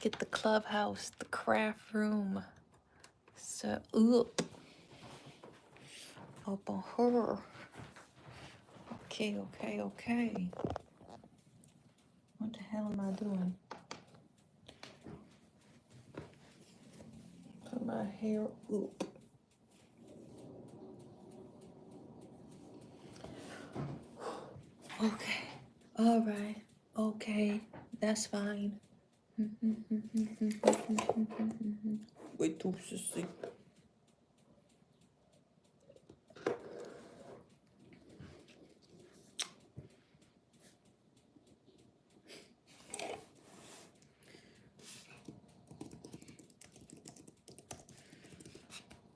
get the clubhouse, the craft room. So, ooh. Open her. Okay. What the hell am I doing? Put my hair up. Okay. All right. Okay. That's fine. Wait till see.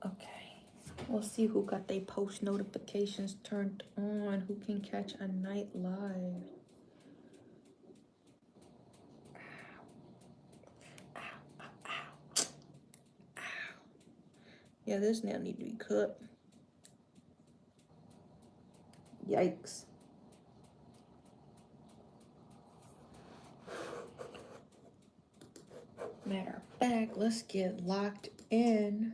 Okay. We'll see who got their post notifications turned on, who can catch a night live. Yeah, this nail need to be cut. Yikes. Matter of fact, let's get locked in.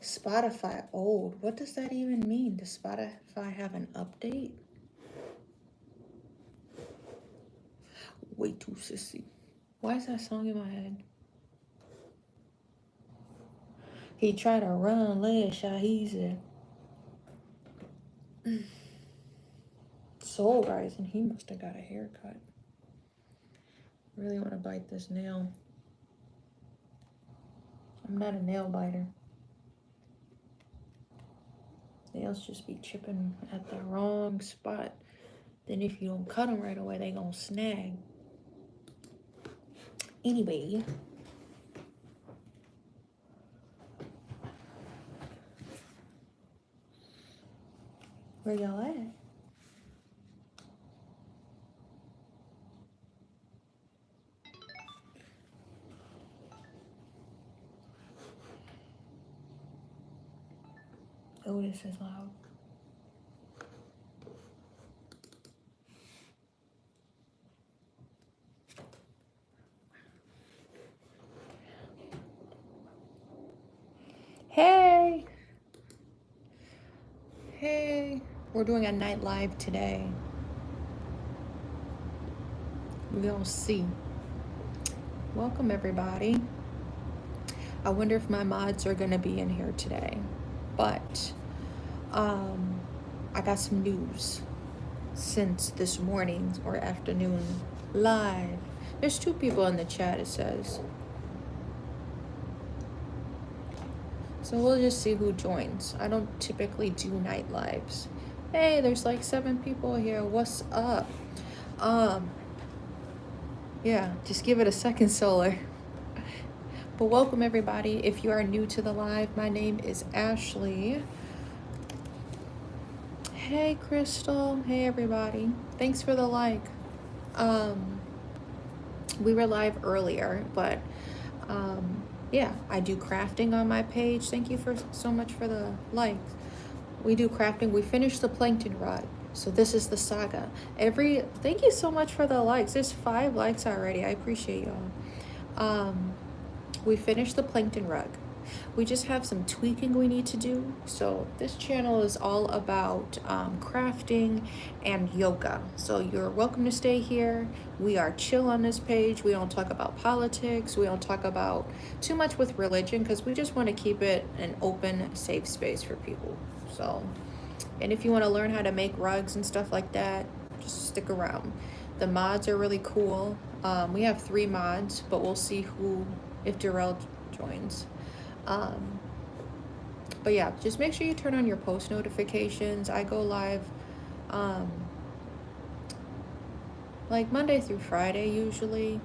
Spotify old. What does that even mean? Does Spotify have an update? Way too sissy. Why is that song in my head? He tried to run last shot. He said, Soul Rising. He must have got a haircut. Really want to bite this nail. I'm not a nail biter. Nails just be chipping at the wrong spot. Then if you don't cut them right away, they gonna snag. Anyway. Where y'all at? Oh, this is loud. Hey! Hey! We're doing a night live today. We're gonna see. Welcome, everybody. I wonder if my mods are gonna be in here today. But, I got some news since this morning or afternoon live. There's 2 people in the chat, it says. So we'll just see who joins. I don't typically do night lives. Hey, there's like 7 people here. What's up? Yeah, just give it a second, Solar. But welcome, everybody. If you are new to the live, my name is Ashlee. Hey, Crystal. Hey, everybody. Thanks for the like. We were live earlier, but yeah, I do crafting on my page. Thank you so much for the likes. We do crafting. We finished the plankton rod. So this is the saga. Thank you so much for the likes. There's 5 likes already. I appreciate y'all. We finished the plankton rug. We just have some tweaking we need to do. So this channel is all about crafting and yoga. So you're welcome to stay here. We are chill on this page. We don't talk about politics. We don't talk about too much with religion because we just want to keep it an open, safe space for people. So, and if you want to learn how to make rugs and stuff like that, just stick around. The mods are really cool. We have 3 mods, but we'll see if Darrell joins. But yeah, just make sure you turn on your post notifications. I go live like Monday through Friday usually.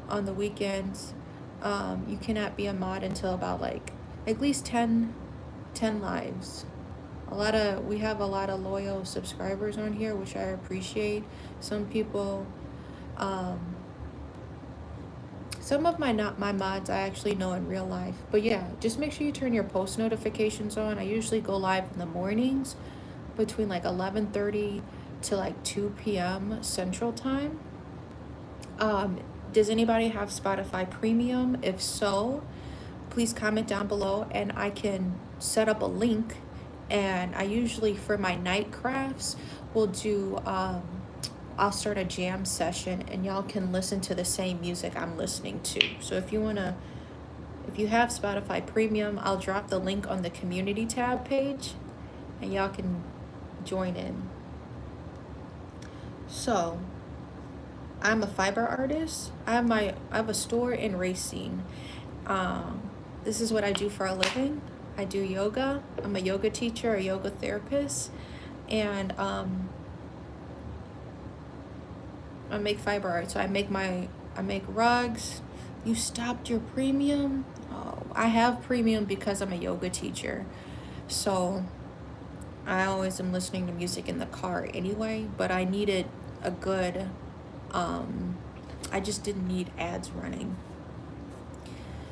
On the weekends, you cannot be a mod until about like at least 10 lives. We have a lot of loyal subscribers on here, which I appreciate. Some people, some of my mods I actually know in real life. But yeah, just make sure you turn your post notifications on. I usually go live in the mornings between like 11:30 to like 2 p.m. Central Time. Does anybody have Spotify Premium? If so, please comment down below and I can set up a link. And I usually, for my night crafts, will do, I'll start a jam session and y'all can listen to the same music I'm listening to. So if you have Spotify Premium, I'll drop the link on the community tab page and y'all can join in. So I'm a fiber artist. I have a store in Racine. This is what I do for a living. I do yoga. I'm a yoga teacher, a yoga therapist, and I make fiber art. So I make rugs. You stopped your premium? Oh, I have premium because I'm a yoga teacher. So I always am listening to music in the car anyway, but I needed a good, I just didn't need ads running.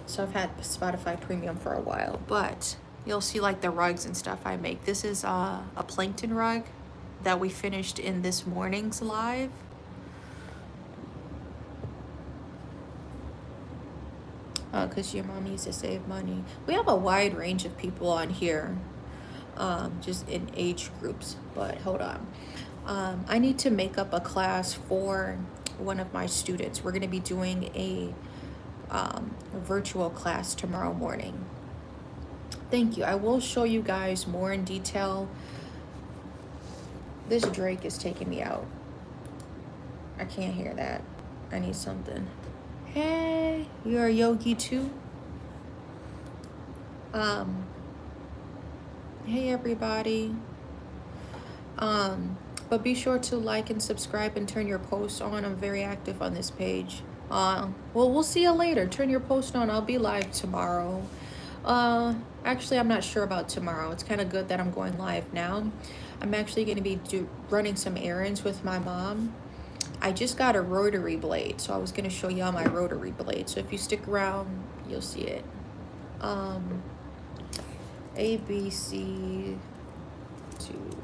So I've had Spotify Premium for a while, but you'll see like the rugs and stuff I make. This is a plankton rug that we finished in this morning's live. Because your mom needs to save money. We have a wide range of people on here, just in age groups, but hold on. I need to make up a class for one of my students. We're going to be doing a virtual class tomorrow morning. Thank you. I will show you guys more in detail. This Drake is taking me out. I can't hear that. I need something. Hey, you're a yogi too? Hey everybody. But be sure to like and subscribe and turn your posts on. I'm very active on this page. Well, we'll see you later. Turn your post on. I'll be live tomorrow. Actually, I'm not sure about tomorrow. It's kind of good that I'm going live now. I'm actually going to be running some errands with my mom. I just got a rotary blade, so I was going to show y'all my rotary blade. So if you stick around, you'll see it. A, B, C, 2.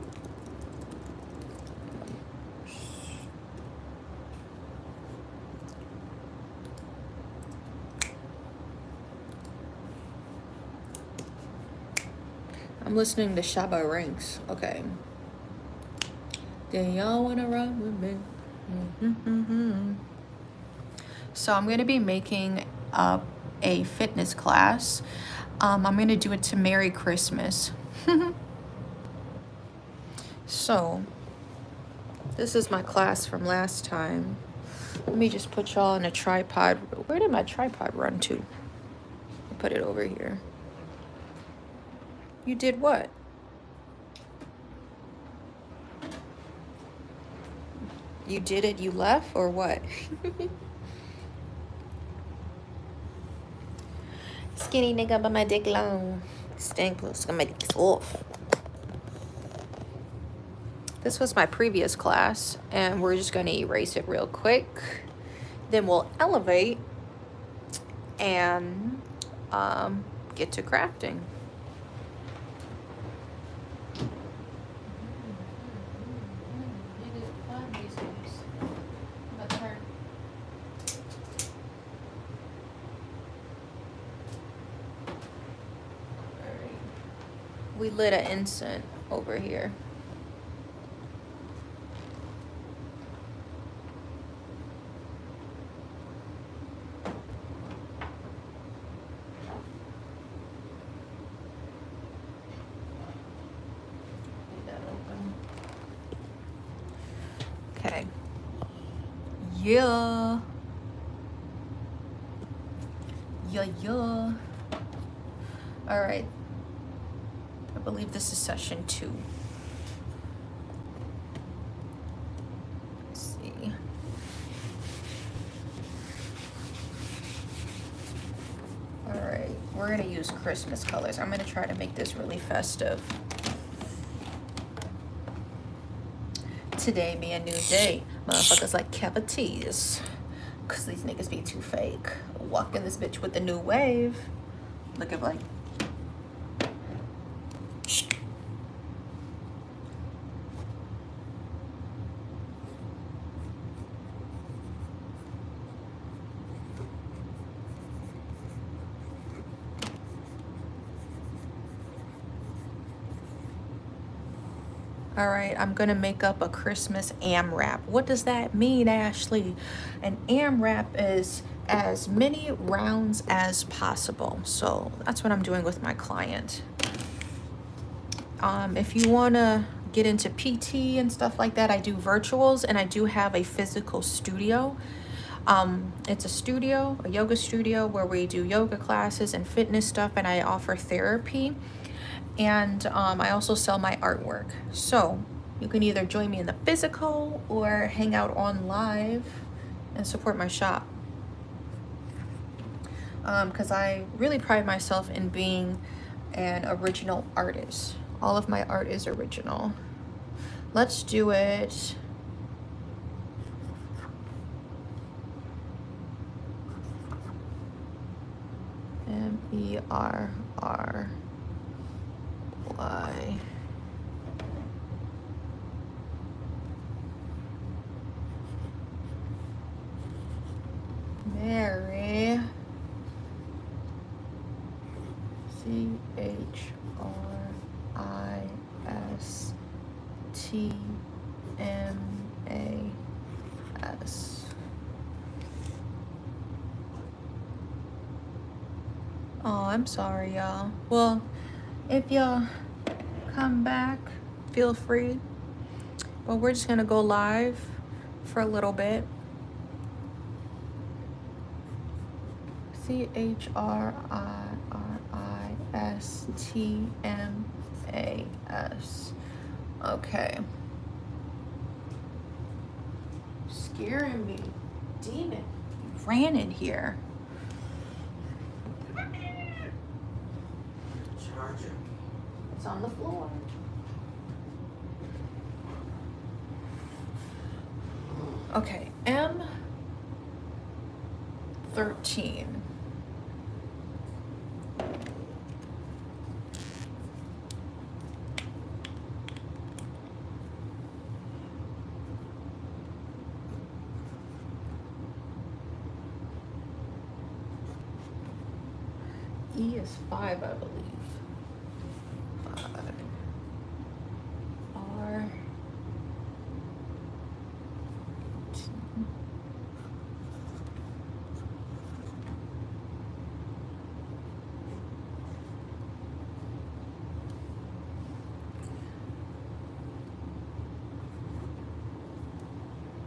I'm listening to Shabba Ranks. Okay. Do y'all want to run with me? So I'm going to be making a fitness class. I'm going to do it to Merry Christmas. So this is my class from last time. Let me just put y'all in a tripod. Where did my tripod run to? I'll put it over here. You did what? You did it, you left, or what? Skinny nigga, but my dick long. Stank plus gonna make it off. This was my previous class, and we're just gonna erase it real quick. Then we'll elevate and get to crafting. We lit an incense over here. Leave that open. Okay. Yeah. Yeah. All right. I believe this is session 2. Let's see. All right, we're gonna use Christmas colors. I'm gonna try to make this really festive. Today be a new day. Motherfuckers like cavities. Cause these niggas be too fake. Walking this bitch with the new wave. Look at like. All right, I'm gonna make up a Christmas AMRAP. What does that mean, Ashley? An AMRAP is as many rounds as possible. So that's what I'm doing with my client. If you wanna get into PT and stuff like that, I do virtuals, and I do have a physical studio. It's a studio, a yoga studio, where we do yoga classes and fitness stuff, and I offer therapy. And I also sell my artwork. So you can either join me in the physical or hang out on live and support my shop. Because I really pride myself in being an original artist. All of my art is original. Let's do it. MERRY. Mary. CHRISTMAS. Oh, I'm sorry, y'all. Well, if y'all come back, feel free. But we're just gonna go live for a little bit. CHRISTMAS. Okay. Scaring me. Demon. You ran in here. Charger. It's on the floor. Okay, M13. E is 5, I believe. 5. R.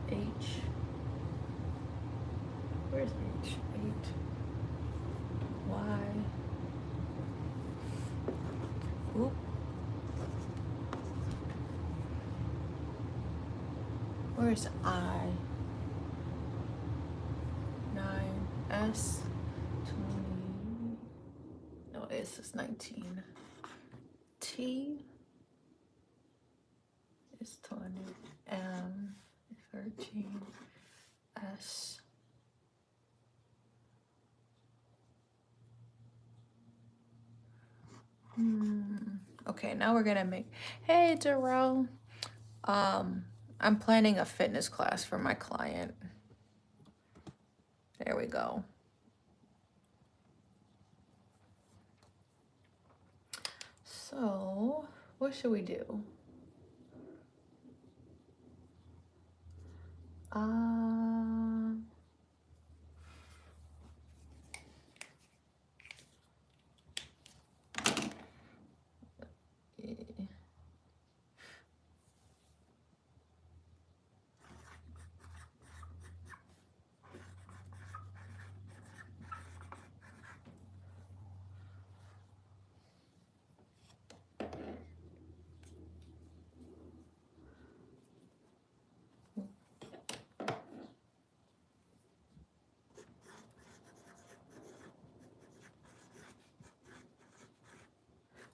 H. Where's H? 8. Y. Oop. Where's I? 9. S. 20. No, S is 19. T is 20. M 13. S. Okay, now we're gonna make. Hey, Darrell. I'm planning a fitness class for my client. There we go. So, what should we do?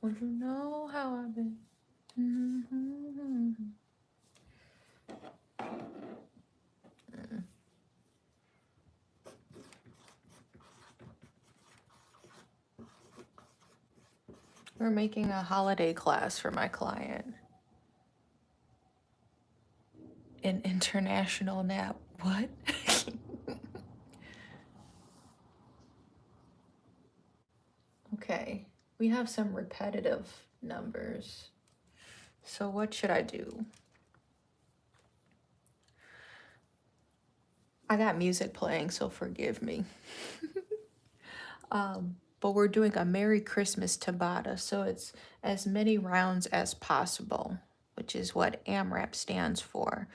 Well, you know how I've been. We're making a holiday class for my client. An international nap. What? Okay, we have some repetitive numbers. So what should I do? I got music playing, so forgive me. But we're doing a Merry Christmas Tabata, so it's as many rounds as possible, which is what AMRAP stands for.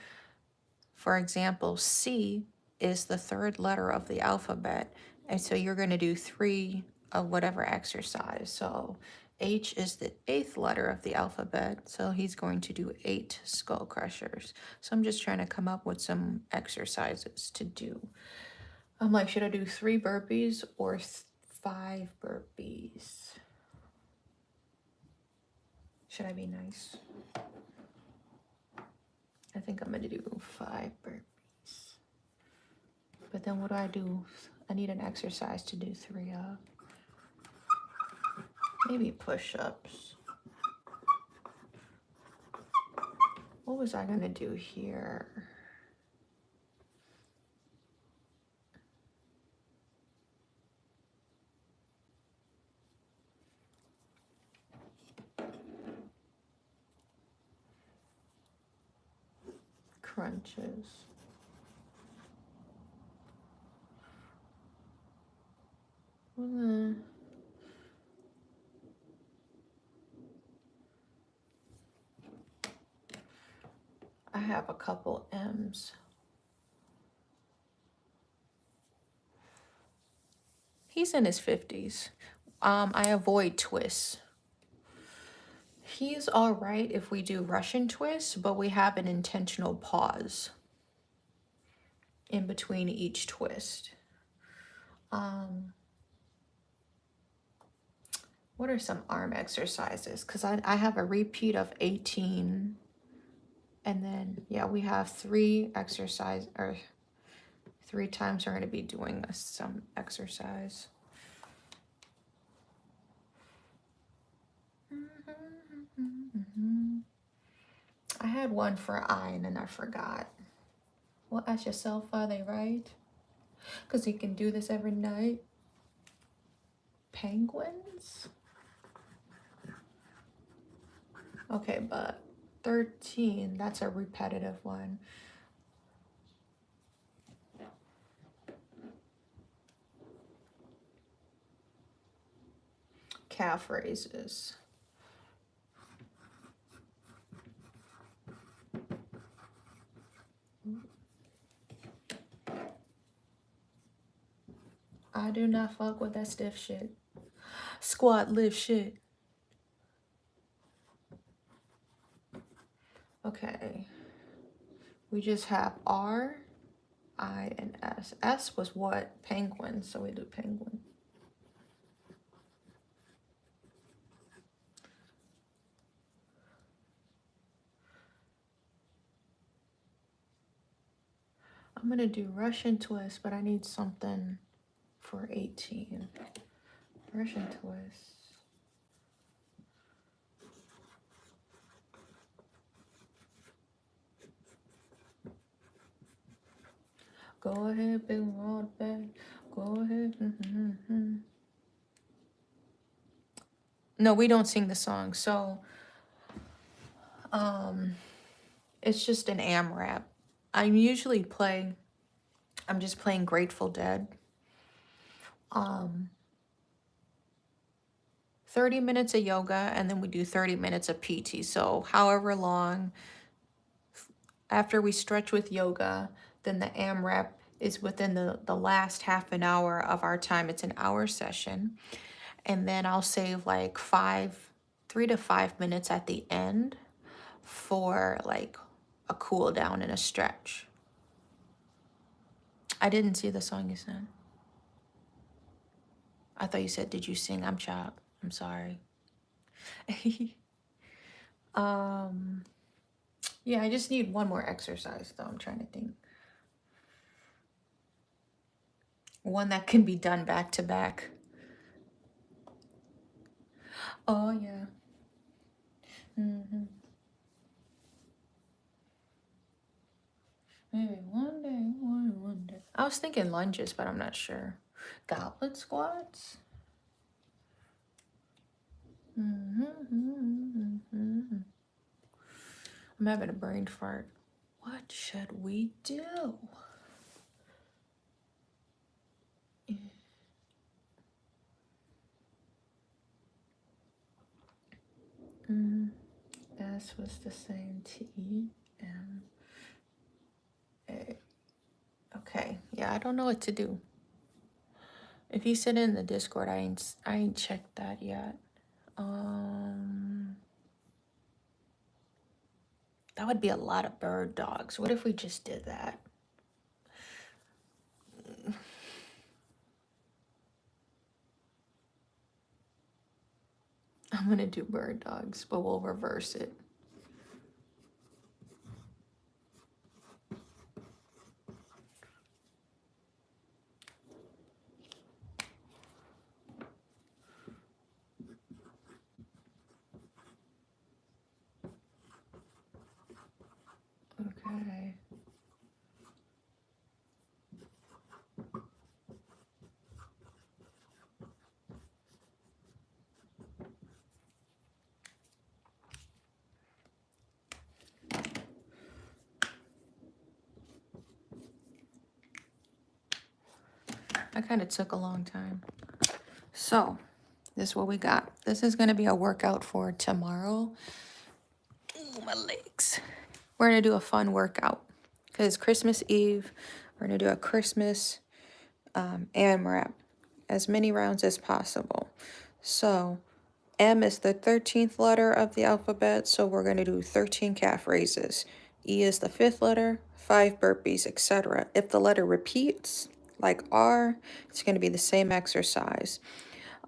For example, C is the third letter of the alphabet, and so you're going to do 3 of whatever exercise. So H is the 8th letter of the alphabet, so he's going to do 8 skull crushers. So I'm just trying to come up with some exercises to do. I'm like, should I do 3 burpees or 5 burpees? Should I be nice? I think I'm going to do 5 burpees. But then what do I do? I need an exercise to do 3 of. Maybe push-ups. What was I gonna do here? Crunches. I have a couple M's. He's in his 50s. I avoid twists. He's all right if we do Russian twists, but we have an intentional pause in between each twist. What are some arm exercises? Because I have a repeat of 18. And then, yeah, we have 3 exercise, or 3 times we're going to be doing some exercise. I had one for I and then I forgot. Well, ask yourself, are they right? Because you can do this every night. Penguins? Okay, but 13, that's a repetitive one. Calf raises. I do not fuck with that stiff shit. Squat, lift shit. Okay. We just have R, I, and S. S was what? Penguin, so we do penguin. I'm gonna do Russian twist, but I need something for 18. Russian twist. Go ahead, big road back. Go ahead. No, we don't sing the song. So, it's just an AMRAP. I'm just playing Grateful Dead. 30 minutes of yoga, and then we do 30 minutes of PT. So however long after we stretch with yoga, then the AMRAP is within the last half an hour of our time. It's an hour session. And then I'll save like 3 to 5 minutes at the end for like a cool down and a stretch. I didn't see the song you said. I thought you said, did you sing? I'm chopped. I'm sorry. Yeah, I just need one more exercise though. I'm trying to think. One that can be done back to back. Oh yeah. Maybe one day. I was thinking lunges, but I'm not sure. Goblet squats. I'm having a brain fart. What should we do? S was the same. T M A. Okay. Yeah, I don't know what to do. If you sit in the Discord, I ain't checked that yet. That would be a lot of bird dogs. What if we just did that? I'm gonna do bird dogs, but we'll reverse it. Okay. That kind of took a long time. So, this is what we got. This is going to be a workout for tomorrow. Ooh, my legs. We're going to do a fun workout because Christmas Eve, we're going to do a Christmas AMRAP, as many rounds as possible. So, M is the 13th letter of the alphabet, so we're going to do 13 calf raises. E is the 5th letter, 5 burpees, etc. If the letter repeats, like R, it's going to be the same exercise.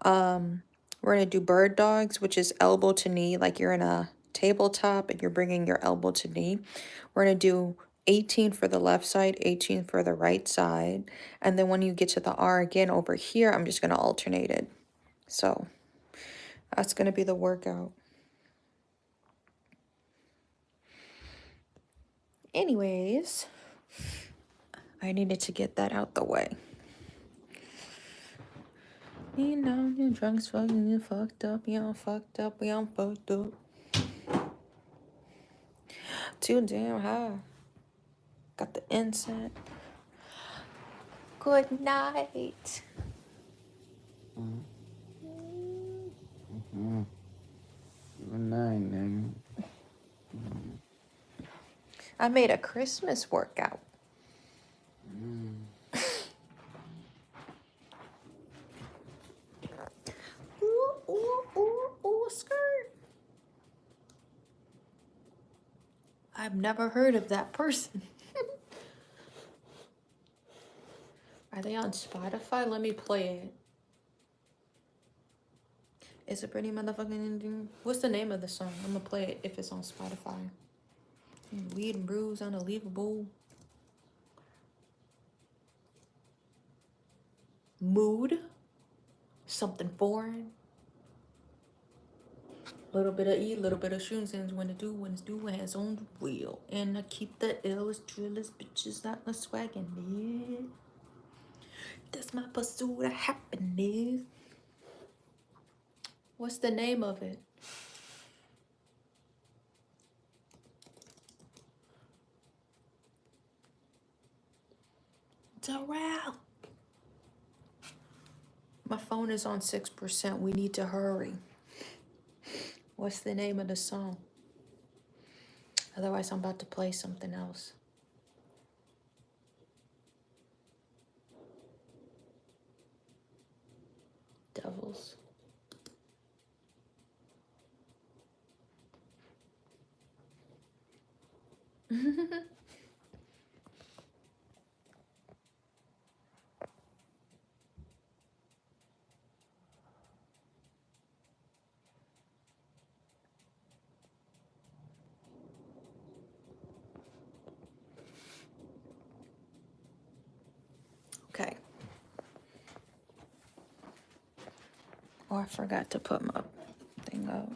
We're going to do bird dogs, which is elbow to knee, like you're in a tabletop and you're bringing your elbow to knee. We're going to do 18 for the left side, 18 for the right side. And then when you get to the R again over here, I'm just going to alternate it. So that's going to be the workout. Anyways, I needed to get that out the way. You know, you're drunk as fuck and you fucked up. You all fucked up. We all fucked up. Too damn high. Got the incense. Good night. Good night, nigga. I made a Christmas workout. Ooh, skirt. I've never heard of that person. Are they on Spotify? Let me play it. It's a pretty motherfucking... What's the name of the song? I'm gonna play it if it's on Spotify. Weed and brews, unbelievable. Mood. Something foreign. Little bit of E, little bit of shootings. When it do, when it's due, hands on the wheel. And I keep the illest, drillest bitches out my swaggin', yeah. That's my pursuit of happiness. What's the name of it? Darrell. My phone is on 6%. We need to hurry. What's the name of the song? Otherwise, I'm about to play something else. Devils. Okay. Oh, I forgot to put my thing up.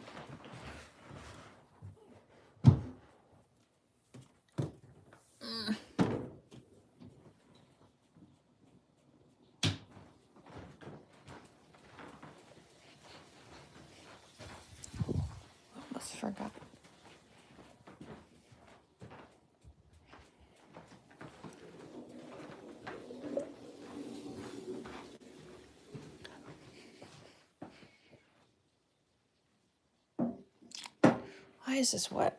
Almost forgot. is this wet?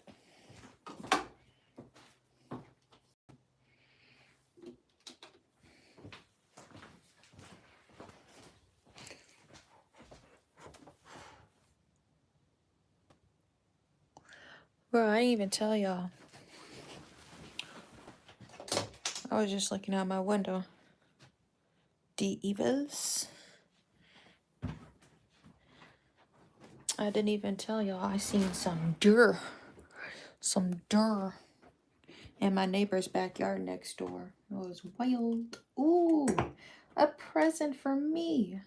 Bro, I didn't even tell y'all. I was just looking out my window. Divas. I didn't even tell y'all. I seen some deer. Some deer in my neighbor's backyard next door. It was wild. Ooh, a present for me.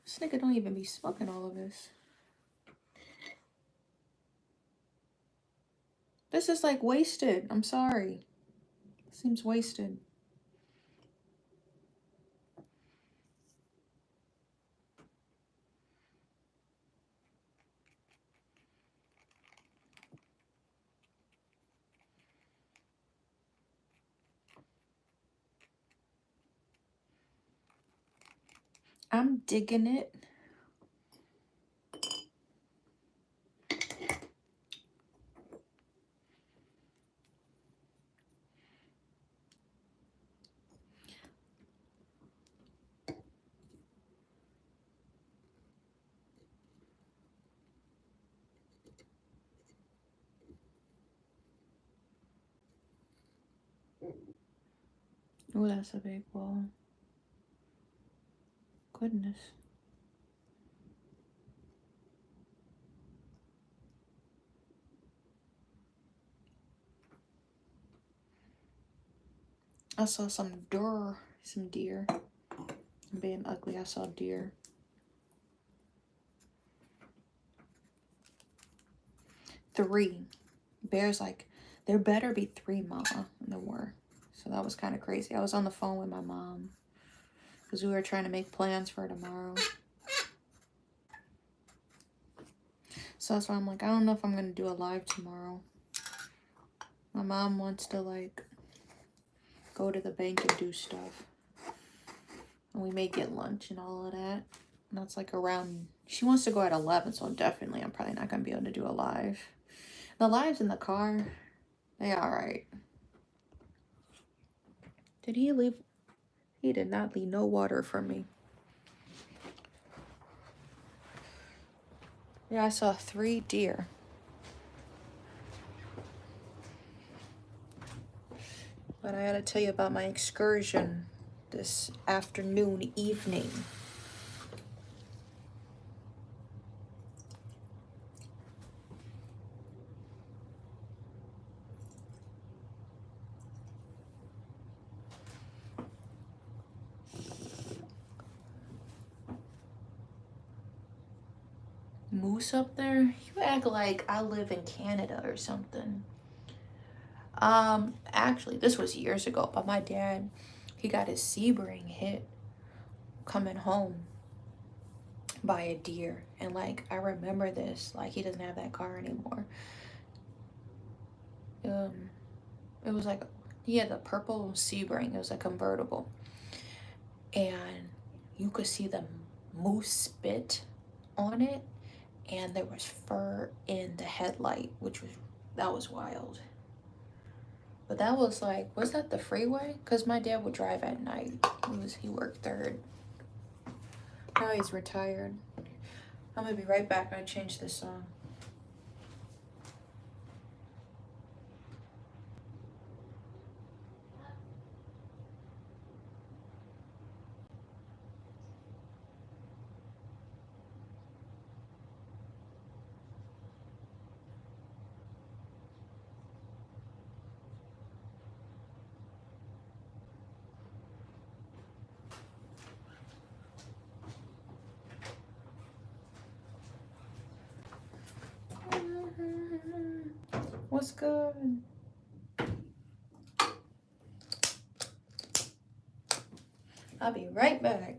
This nigga don't even be smoking all of this. This is like wasted. I'm sorry. Seems wasted. I'm digging it. Oh, that's a big ball. Goodness. I saw some deer. I'm being ugly. I saw deer. 3. Bears, like, there better be 3, mama. And there were. So that was kind of crazy. I was on the phone with my mom because we were trying to make plans for tomorrow. So that's why I'm like, I don't know if I'm going to do a live tomorrow. My mom wants to, like, go to the bank and do stuff. And we may get lunch and all of that. And that's like around, she wants to go at 11, so definitely I'm probably not going to be able to do a live. The lives in the car, they alright. Did he leave? He did not leave no water for me. Yeah, I saw 3 deer. But I gotta tell you about my excursion this afternoon, evening. Moose up there? You act like I live in Canada or something. Actually, this was years ago, but my dad, he got his Sebring hit coming home by a deer. And, like, I remember this. Like, he doesn't have that car anymore. It was like, he had the purple Sebring. It was a convertible. And you could see the moose spit on it. And there was fur in the headlight, that was wild. But that was like, was that the freeway? Because my dad would drive at night. He worked third. Now he's retired. I'm gonna be right back. I changed this song. What's good? I'll be right back.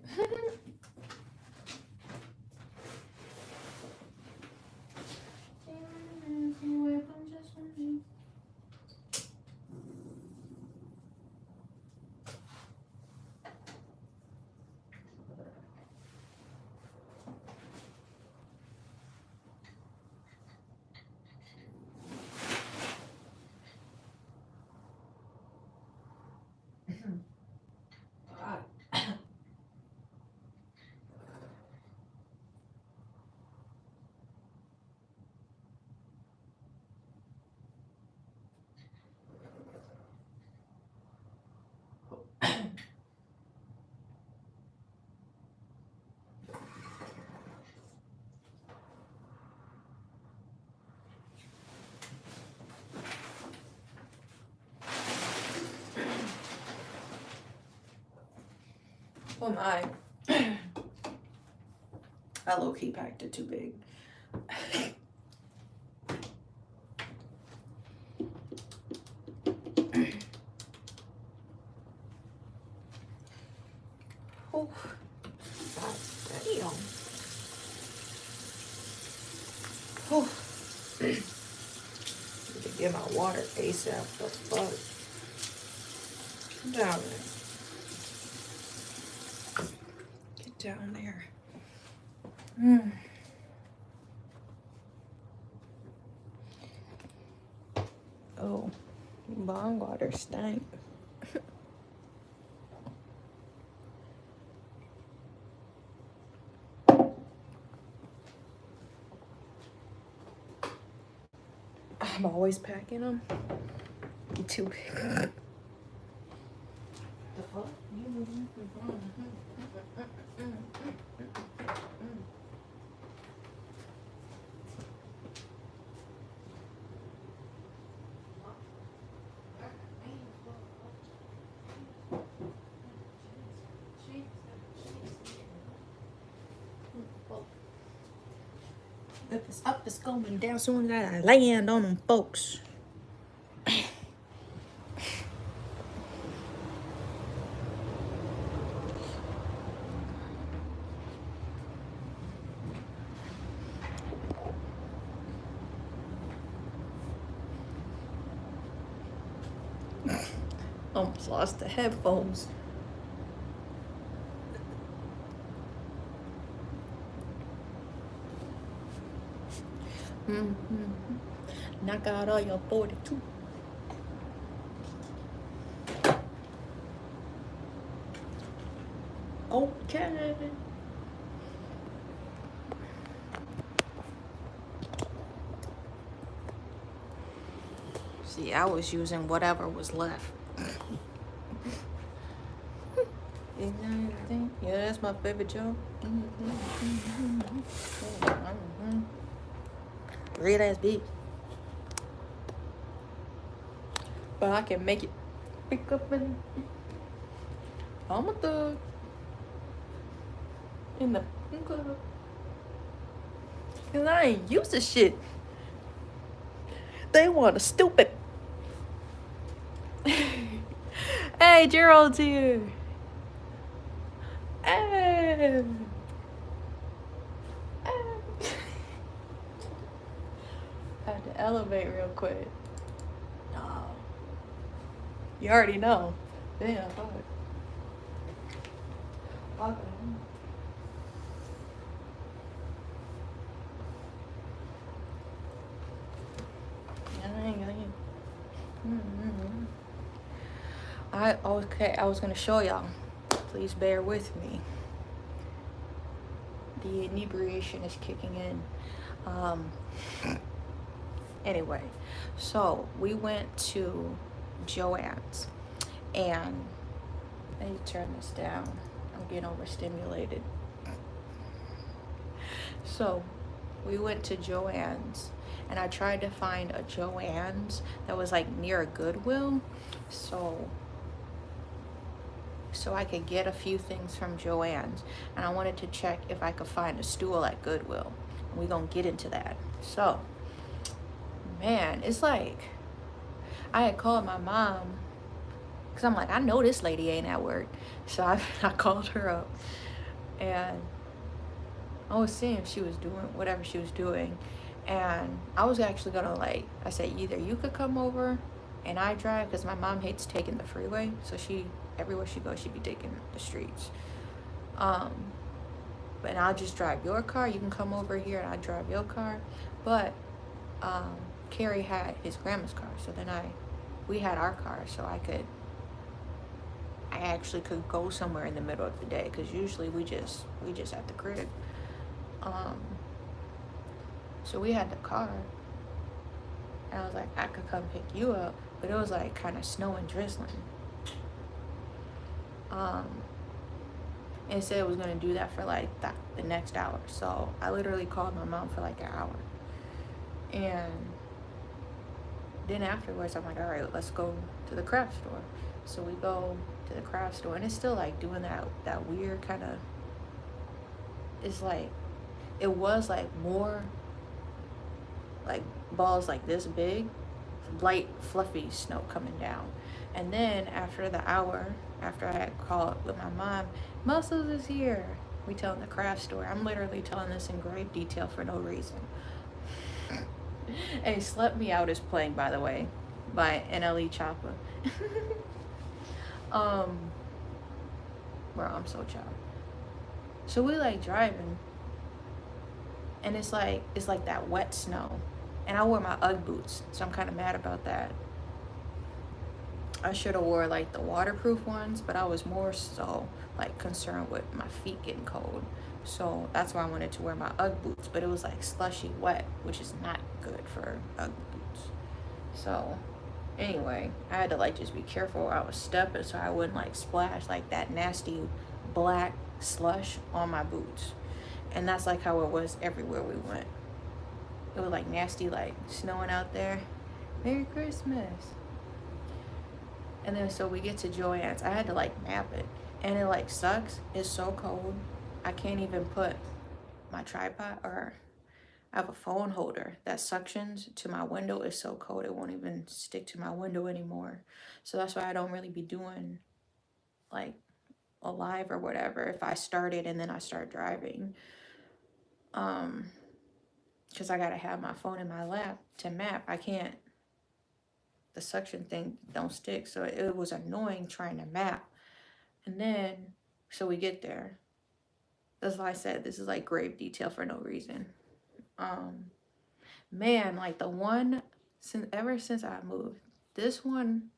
Oh my. I low-key packed it too big. Oh, God damn. Oh. Need to get my water ASAP. The fuck? Get down there. Get down there. Oh, bong water stank. I'm always packing them. Too big. The fuck? If it's up, it's going down soon as I land on them folks. Almost lost the headphones. Knock out all your 42. Okay. See, I was using whatever was left. Yeah, that's my favorite joke. Red ass bitch. But I can make it pick up and I'm a thug in the club. Cause I ain't used to shit. They want a stupid. Hey, Gerald's here. Hey. I had to elevate real quick. No. You already know. Damn, fuck. Fuck. I was gonna show y'all. Please bear with me. The inebriation is kicking in. Anyway, so we went to Joann's, and let me turn this down. I'm getting overstimulated. So we went to Joann's, and I tried to find a Joann's that was like near a Goodwill, so I could get a few things from Joann's, and I wanted to check if I could find a stool at Goodwill. And we're gonna get into that. So, man, it's like I had called my mom because I'm like, I know this lady ain't at work, so I called her up, and I was seeing if she was doing whatever she was doing, and I was actually gonna, like, I said, either you could come over and I drive, because my mom hates taking the freeway, so everywhere she goes, she'd be taking the streets. But I'll just drive your car. You can come over here and I drive your car. But Carrie had his grandma's car, so then we had our car, so I actually could go somewhere in the middle of the day, because usually we just at the crib. So we had the car, and I was like, I could come pick you up, but it was like kind of snowing, drizzling. And it said it was gonna do that for like the next hour. So I literally called my mom for like an hour, and then afterwards I'm like, all right, let's go to the craft store. So we go to the craft store, and it's still like doing that weird kind of, it's like, it was like more like balls like this big, light fluffy snow coming down. And then after the hour, after I had called with my mom, Muscles is here, we telling the craft store. I'm literally telling this in grave detail for no reason. Hey, Slept Me Out is playing, by the way, by NLE Choppa. Bro, I'm so chopped. So we like driving, and it's like that wet snow, and I wore my UGG boots, so I'm kind of mad about that. I should have wore like the waterproof ones, but I was more so like concerned with my feet getting cold. So that's why I wanted to wear my UGG boots, but it was like slushy wet, which is not good for UGG boots. So anyway, I had to like just be careful where I was stepping so I wouldn't like splash like that nasty black slush on my boots. And that's like how it was everywhere we went. It was like nasty, like snowing out there. Merry Christmas. And then so we get to Joann's. I had to like map it, and it like sucks. It's so cold. I can't even put my tripod, or I have a phone holder that suctions to my window. It's so cold it won't even stick to my window anymore. So that's why I don't really be doing like a live or whatever if I started and then I start driving. Because I gotta have my phone in my lap to map. I can't, the suction thing don't stick. So it was annoying trying to map. And then, so we get there. That's why I said this is like grave detail for no reason. Man, like the one, ever since I moved, this one,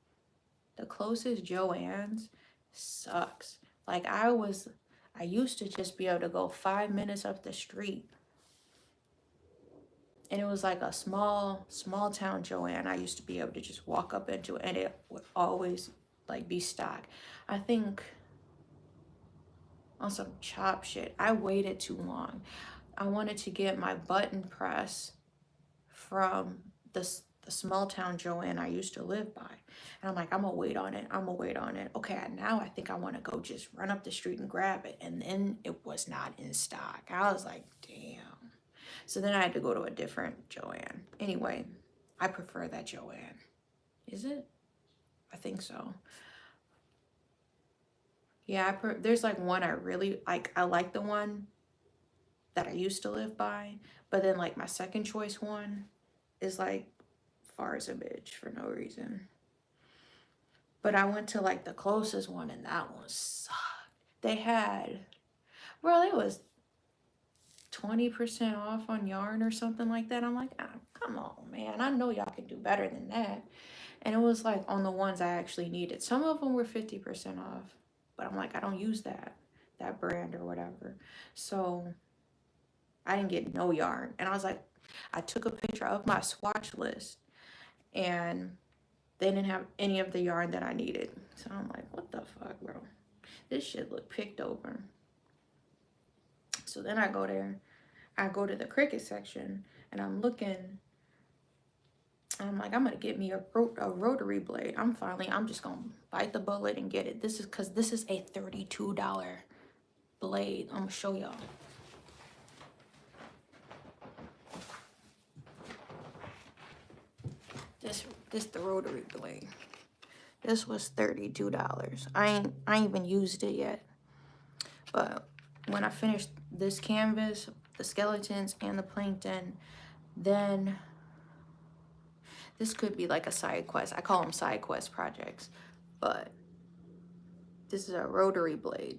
the closest Joann's, sucks. Like I used to just be able to go 5 minutes up the street. And it was like a small town Joann. I used to be able to just walk up into it, and it would always like be stocked. I think on some chop shit, I waited too long. I wanted to get my button press from the small town Joann I used to live by. And I'm like, I'm gonna wait on it. Okay, now I think I wanna go just run up the street and grab it. And then it was not in stock. I was like, damn. So then I had to go to a different Joann. Anyway, I prefer that Joann. Is it? I think so. Yeah, there's like one I really like. I like the one that I used to live by, but then like my second choice one is like far as a bitch for no reason. But I went to like the closest one, and that one sucked. They had, bro, it was 20% off on yarn or something like that. I'm like, come on, man. I know y'all can do better than that. And it was like on the ones I actually needed. Some of them were 50% off, but I'm like, I don't use that brand or whatever. So I didn't get no yarn. And I was like, I took a picture of my swatch list, and they didn't have any of the yarn that I needed. So I'm like, what the fuck, bro? This shit look picked over. So then I go there. I go to the Cricut section, and I'm looking. I'm like, I'm gonna get me a rotary blade. I'm just gonna bite the bullet and get it. This is because this is a $32 blade. I'm gonna show y'all. This the rotary blade. This was $32. I ain't even used it yet. But when I finished this canvas, the skeletons and the plankton, then this could be like a side quest. I call them side quest projects. But this is a rotary blade.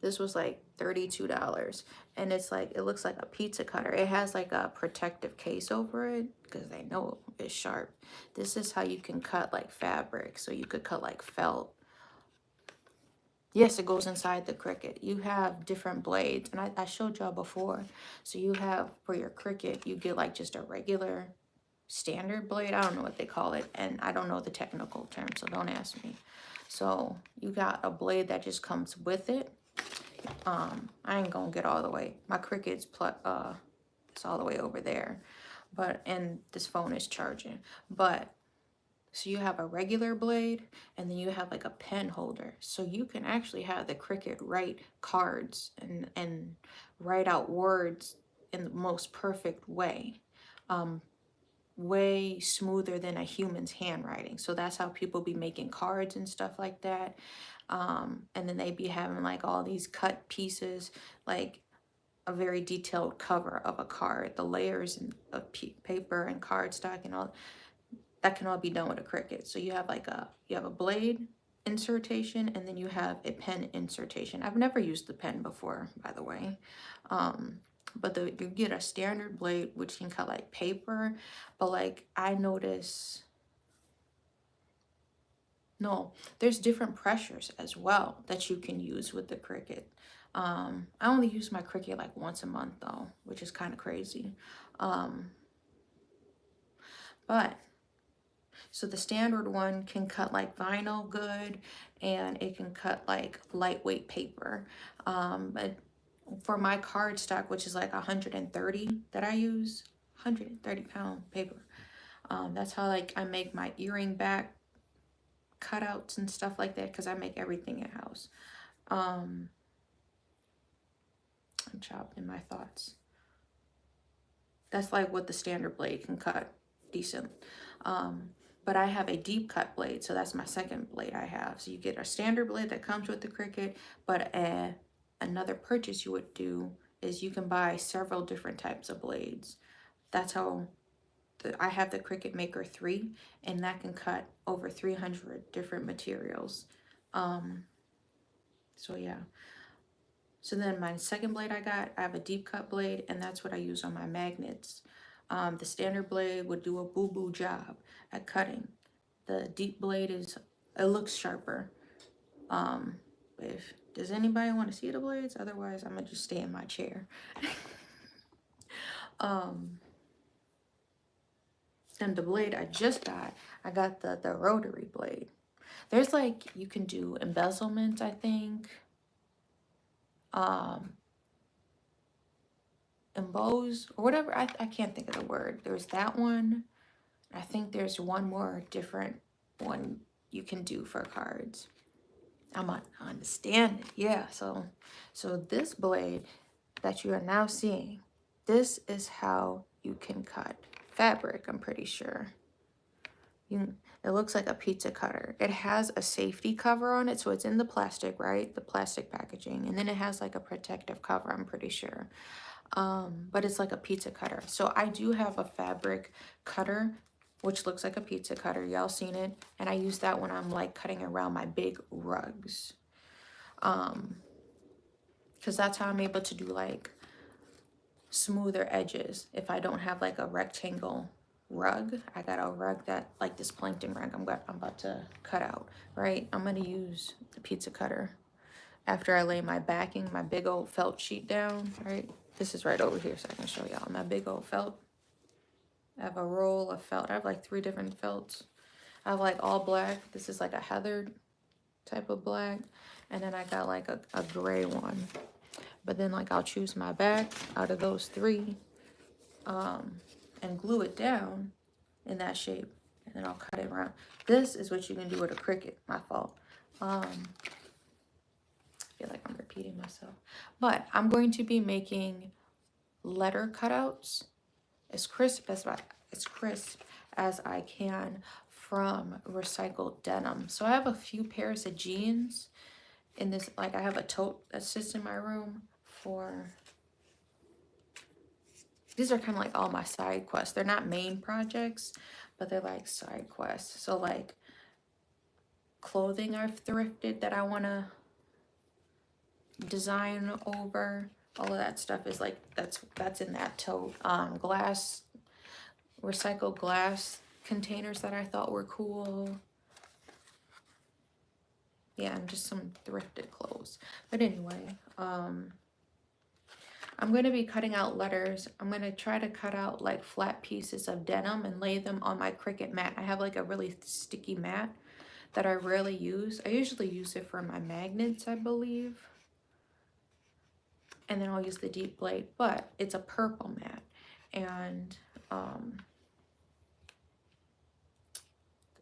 This was like $32. And it's like, it looks like a pizza cutter. It has like a protective case over it because they know it's sharp. This is how you can cut like fabric. So you could cut like felt. Yes, it goes inside the Cricut. You have different blades, and I showed y'all before. So you have, for your Cricut, you get like just a regular standard blade. I don't know what they call it, and I don't know the technical term, so don't ask me. So you got a blade that just comes with it. I ain't gonna get all the way. My Cricut's it's all the way over there, and this phone is charging. But So you have a regular blade, and then you have like a pen holder. So you can actually have the Cricut write cards and write out words in the most perfect way. Way smoother than a human's handwriting. So that's how people be making cards and stuff like that. And then they be having like all these cut pieces, like a very detailed cover of a card, the layers of paper and cardstock and all that can all be done with a Cricut. So you have like you have a blade insertion, and then you have a pen insertion. I've never used the pen before, by the way. But you get a standard blade which can cut like paper, but like I notice, no, there's different pressures as well that you can use with the Cricut. I only use my Cricut like once a month though, which is kind of crazy. But so the standard one can cut like vinyl good, and it can cut like lightweight paper. But for my cardstock, which is like 130 that I use, 130-pound paper. That's how like I make my earring back cutouts and stuff like that, because I make everything in-house. I'm chopped in my thoughts. That's like what the standard blade can cut decent. But I have a deep cut blade, so that's my second blade I have. So you get a standard blade that comes with the Cricut, but another purchase you would do is you can buy several different types of blades. That's how I have the Cricut Maker 3, and that can cut over 300 different materials. So yeah. So then my second blade I have a deep cut blade, and that's what I use on my magnets. The standard blade would do a boo-boo job at cutting. The deep blade it looks sharper. Does anybody want to see the blades? Otherwise, I'm gonna just stay in my chair. And the blade I just got, I got the rotary blade. There's like, you can do embezzlement, I think. Emboss or whatever. I can't think of the word. There's that one. I think there's one more different one you can do for cards. I'm not understanding. Yeah, so this blade that you are now seeing, this is how you can cut fabric, I'm pretty sure. It looks like a pizza cutter. It has a safety cover on it, so it's in the plastic, right? The plastic packaging. And then it has like a protective cover, I'm pretty sure. But it's like a pizza cutter. So I do have a fabric cutter, which looks like a pizza cutter. Y'all seen it. And I use that when I'm like cutting around my big rugs. Because that's how I'm able to do like smoother edges. If I don't have like a rectangle rug, I got a rug that like this plankton rug I'm about to cut out, right? I'm gonna use the pizza cutter after I lay my backing, my big old felt sheet down, right? This is right over here so I can show y'all my big old felt. I have a roll of felt. I have like 3 different felts. I have like all black. This is like a heathered type of black. And then I got like a gray one. But then like I'll choose my back out of those 3 and glue it down in that shape. And then I'll cut it around. This is what you can do with a Cricut. My fault. I feel like I'm repeating myself. But I'm going to be making letter cutouts as crisp as I can from recycled denim. So I have a few pairs of jeans in this, like I have a tote that sits in my room for, these are kind of like all my side quests. They're not main projects, but they're like side quests. So like clothing I've thrifted that I want to design over, all of that stuff is like, that's in that tote. Recycled glass containers that I thought were cool. Yeah, and just some thrifted clothes. But anyway, I'm going to be cutting out letters. I'm going to try to cut out like flat pieces of denim and lay them on my Cricut mat. I have like a really sticky mat that I rarely use. I usually use it for my magnets, I believe. And then I'll use the deep blade, but it's a purple mat. And the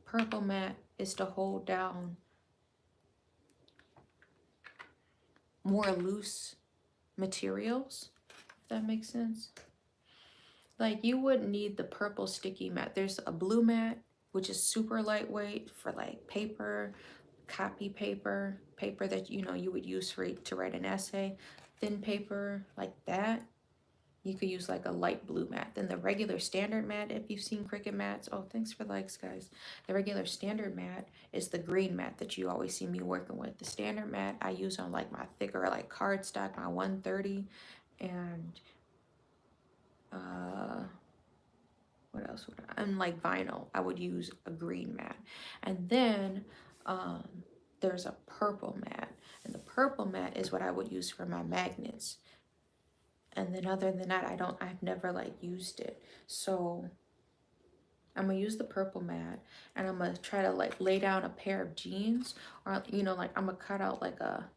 purple mat is to hold down more loose materials, if that makes sense. Like you wouldn't need the purple sticky mat. There's a blue mat, which is super lightweight for like paper, copy paper, paper that you know you would use for to write an essay, thin paper like that. You could use like a light blue mat. Then the regular standard mat, if you've seen Cricut mats, oh, thanks for likes, guys. The regular standard mat is the green mat that you always see me working with. The standard mat I use on like my thicker like cardstock, my 130, and what else would and like vinyl, I would use a green mat. And then there's a purple mat, and the purple mat is what I would use for my magnets. And then other than that, I've never like used it. So I'm gonna use the purple mat, and I'm gonna try to like lay down a pair of jeans, or you know, like I'm gonna cut out like a,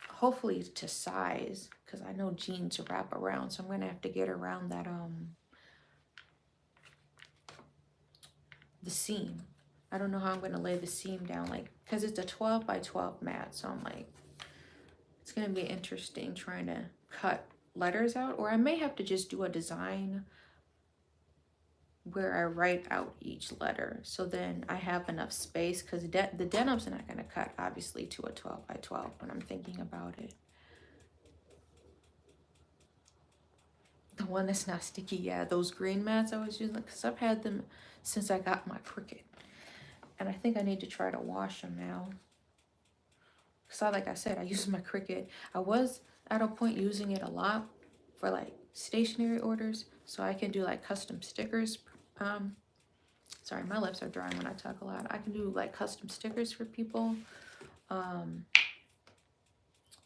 hopefully to size, because I know jeans wrap around, so I'm gonna have to get around that the seam. I don't know how I'm gonna lay the seam down, like, because it's a 12 by 12 mat, so I'm like, it's gonna be interesting trying to cut letters out, or I may have to just do a design where I write out each letter, so then I have enough space, because the denim's not gonna cut obviously to a 12 by 12 when I'm thinking about it. The one that's not sticky, yeah, those green mats I was using, because I've had them since I got my Cricut, and I think I need to try to wash them now. So like I said, I use my Cricut. I was at a point using it a lot for like stationery orders, so I can do like custom stickers. Sorry, my lips are dry when I talk a lot. I can do like custom stickers for people.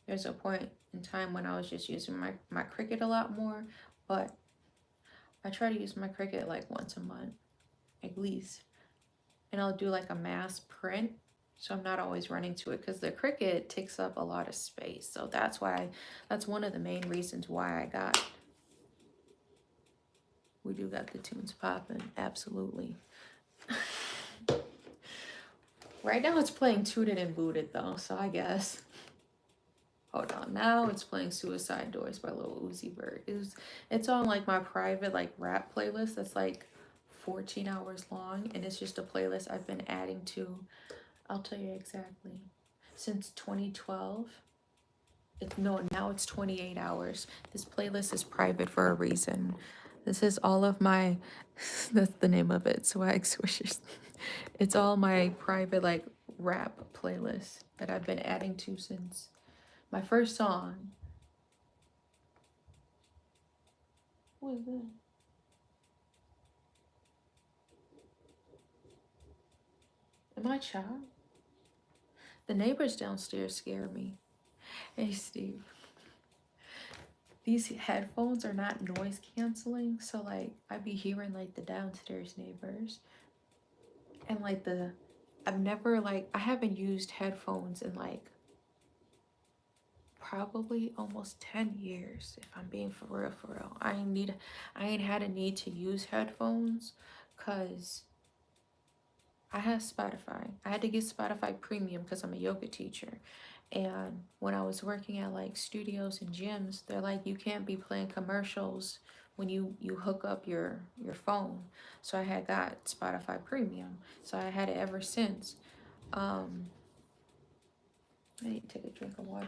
There's a point in time when I was just using my Cricut a lot more, but I try to use my Cricut like once a month at least, and I'll do like a mass print, so I'm not always running to it, because the Cricut takes up a lot of space. So that's one of the main reasons why we do got the tunes popping, absolutely. Right now it's playing Tooted and Booted though, so I guess. Hold on, now it's playing Suicide Doors by Lil Uzi Vert. It's on like my private like rap playlist that's like 14 hours long, and it's just a playlist I've been adding to, I'll tell you exactly, since 2012. Now it's 28 hours. This playlist is private for a reason. This is all of my, that's the name of it, Swag Swishers. It's all my private like rap playlist that I've been adding to since my first song. What is that? Am I child? The neighbors downstairs scare me. Hey, Steve. These headphones are not noise canceling, so like I be hearing like the downstairs neighbors, and like I haven't used headphones in like probably almost 10 years, if I'm being for real. I ain't had a need to use headphones, cause I have Spotify. I had to get Spotify Premium because I'm a yoga teacher. And when I was working at like studios and gyms, they're like, you can't be playing commercials when you hook up your phone. So I had got Spotify Premium. So I had it ever since. I need to take a drink of water.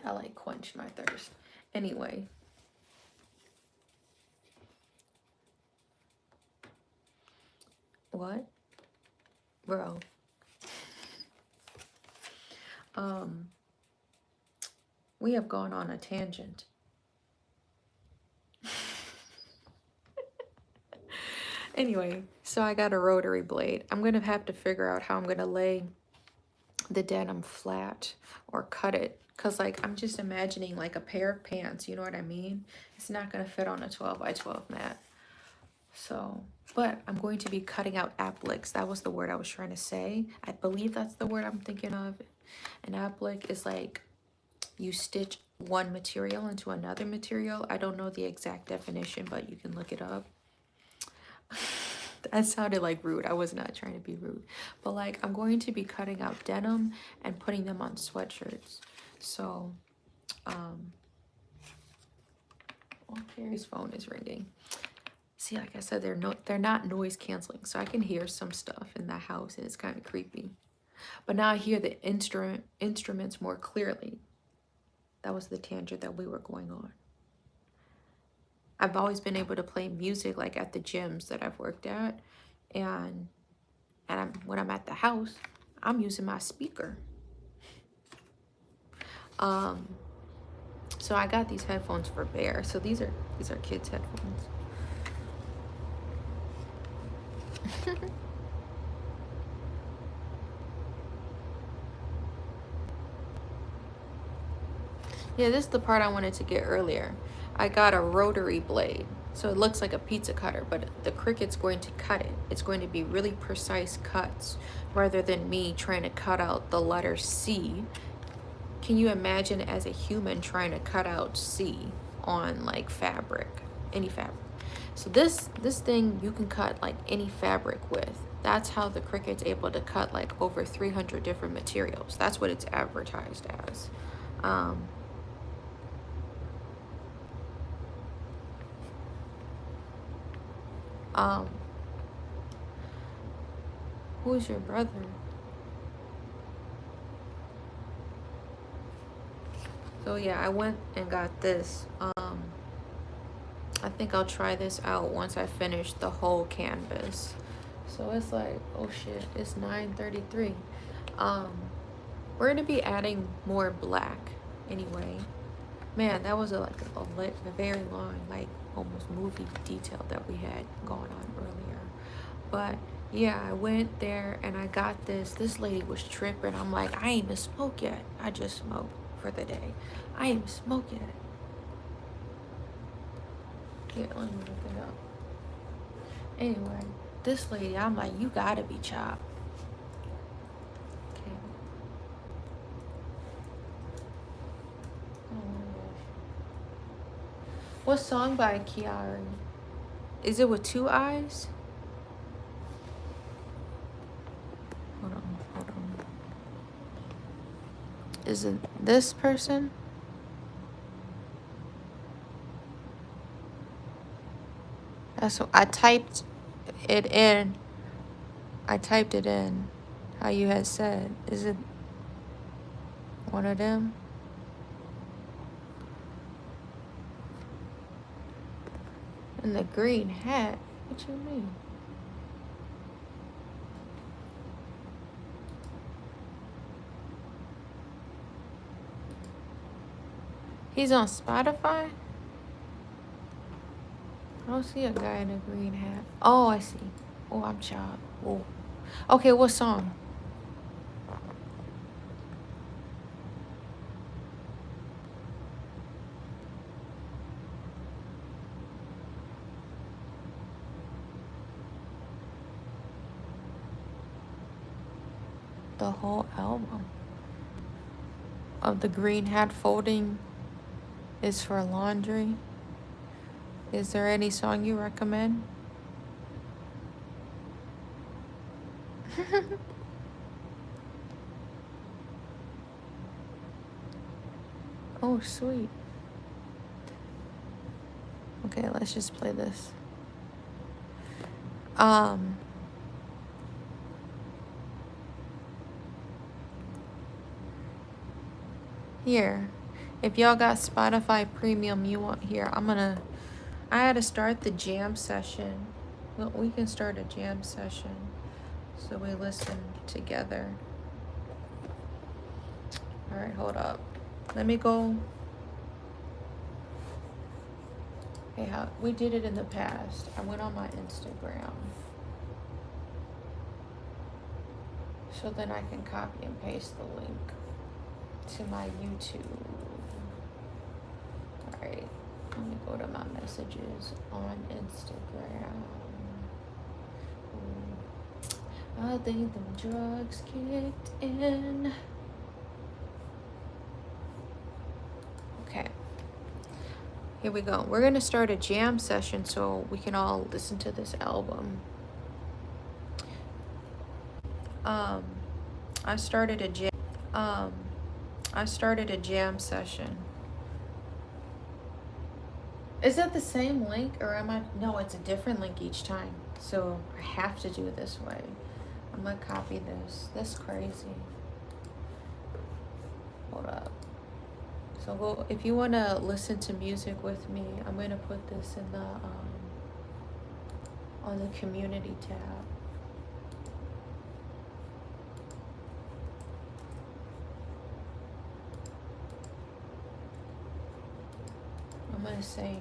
I like quench my thirst. Anyway. What? Bro. We have gone on a tangent. Anyway, so I got a rotary blade. I'm gonna have to figure out how I'm gonna lay the denim flat or cut it, because like I'm just imagining like a pair of pants, you know what I mean? It's not gonna fit on a 12 by 12 mat. So, but I'm going to be cutting out appliques. That was the word I was trying to say. I believe that's the word I'm thinking of. An applique is like you stitch one material into another material. I don't know the exact definition, but you can look it up. That sounded like rude. I was not trying to be rude. But like, I'm going to be cutting out denim and putting them on sweatshirts. So, oh, Carrie's phone is ringing. See, like I said, they're not noise canceling, so I can hear some stuff in the house, and it's kind of creepy. But now I hear the instruments more clearly. That was the tangent that we were going on. I've always been able to play music like at the gyms that I've worked at, and when I'm at the house, I'm using my speaker. So I got these headphones for Bear. So these are kids' headphones. Yeah, this is the part I wanted to get earlier. I got a rotary blade. So it looks like a pizza cutter, but the Cricut's going to cut it. It's going to be really precise cuts rather than me trying to cut out the letter C. Can you imagine as a human trying to cut out C on like fabric, any fabric? So this thing you can cut like any fabric with. That's how the Cricut's able to cut like over 300 different materials. That's what it's advertised as. Who's your brother? So yeah, I went and got this. I think I'll try this out once I finish the whole canvas. So it's like, oh shit, it's 9:33. We're gonna be adding more black anyway. Man, that was a very long, like almost movie detail that we had going on earlier. But yeah, I went there and I got this. This lady was tripping. I'm like, I ain't even smoked yet. I just smoked for the day. I ain't even smoked yet. Here, let me look it up. Anyway, this lady, I'm like, you gotta be chopped. Okay. Oh my gosh. What song by Kiara? Is it with 2 eyes? Hold on. Is it this person? That's what I typed it in. How you had said. Is it one of them? And the green hat? What you mean? He's on Spotify? I don't see a guy in a green hat. Oh, I see. Oh, I'm chopped. Oh. Okay, what song? The whole album of the green hat folding is for laundry. Is there any song you recommend? Oh, sweet. Okay, let's just play this. Here. If y'all got Spotify Premium, you want here. I had to start the jam session. Well, we can start a jam session so we listen together. All right, hold up. Let me go. Hey, we did it in the past. I went on my Instagram. So then I can copy and paste the link to my YouTube. All right. Let me go to my messages on Instagram. I think the drugs kicked in. Okay. Here we go. We're going to start a jam session so we can all listen to this album. I started a jam session. Is that the same link or am I? No, it's a different link each time. So I have to do it this way. I'm gonna copy this. That's crazy. Hold up. So if you wanna listen to music with me, I'm gonna put this in the on the community tab. I'm gonna say,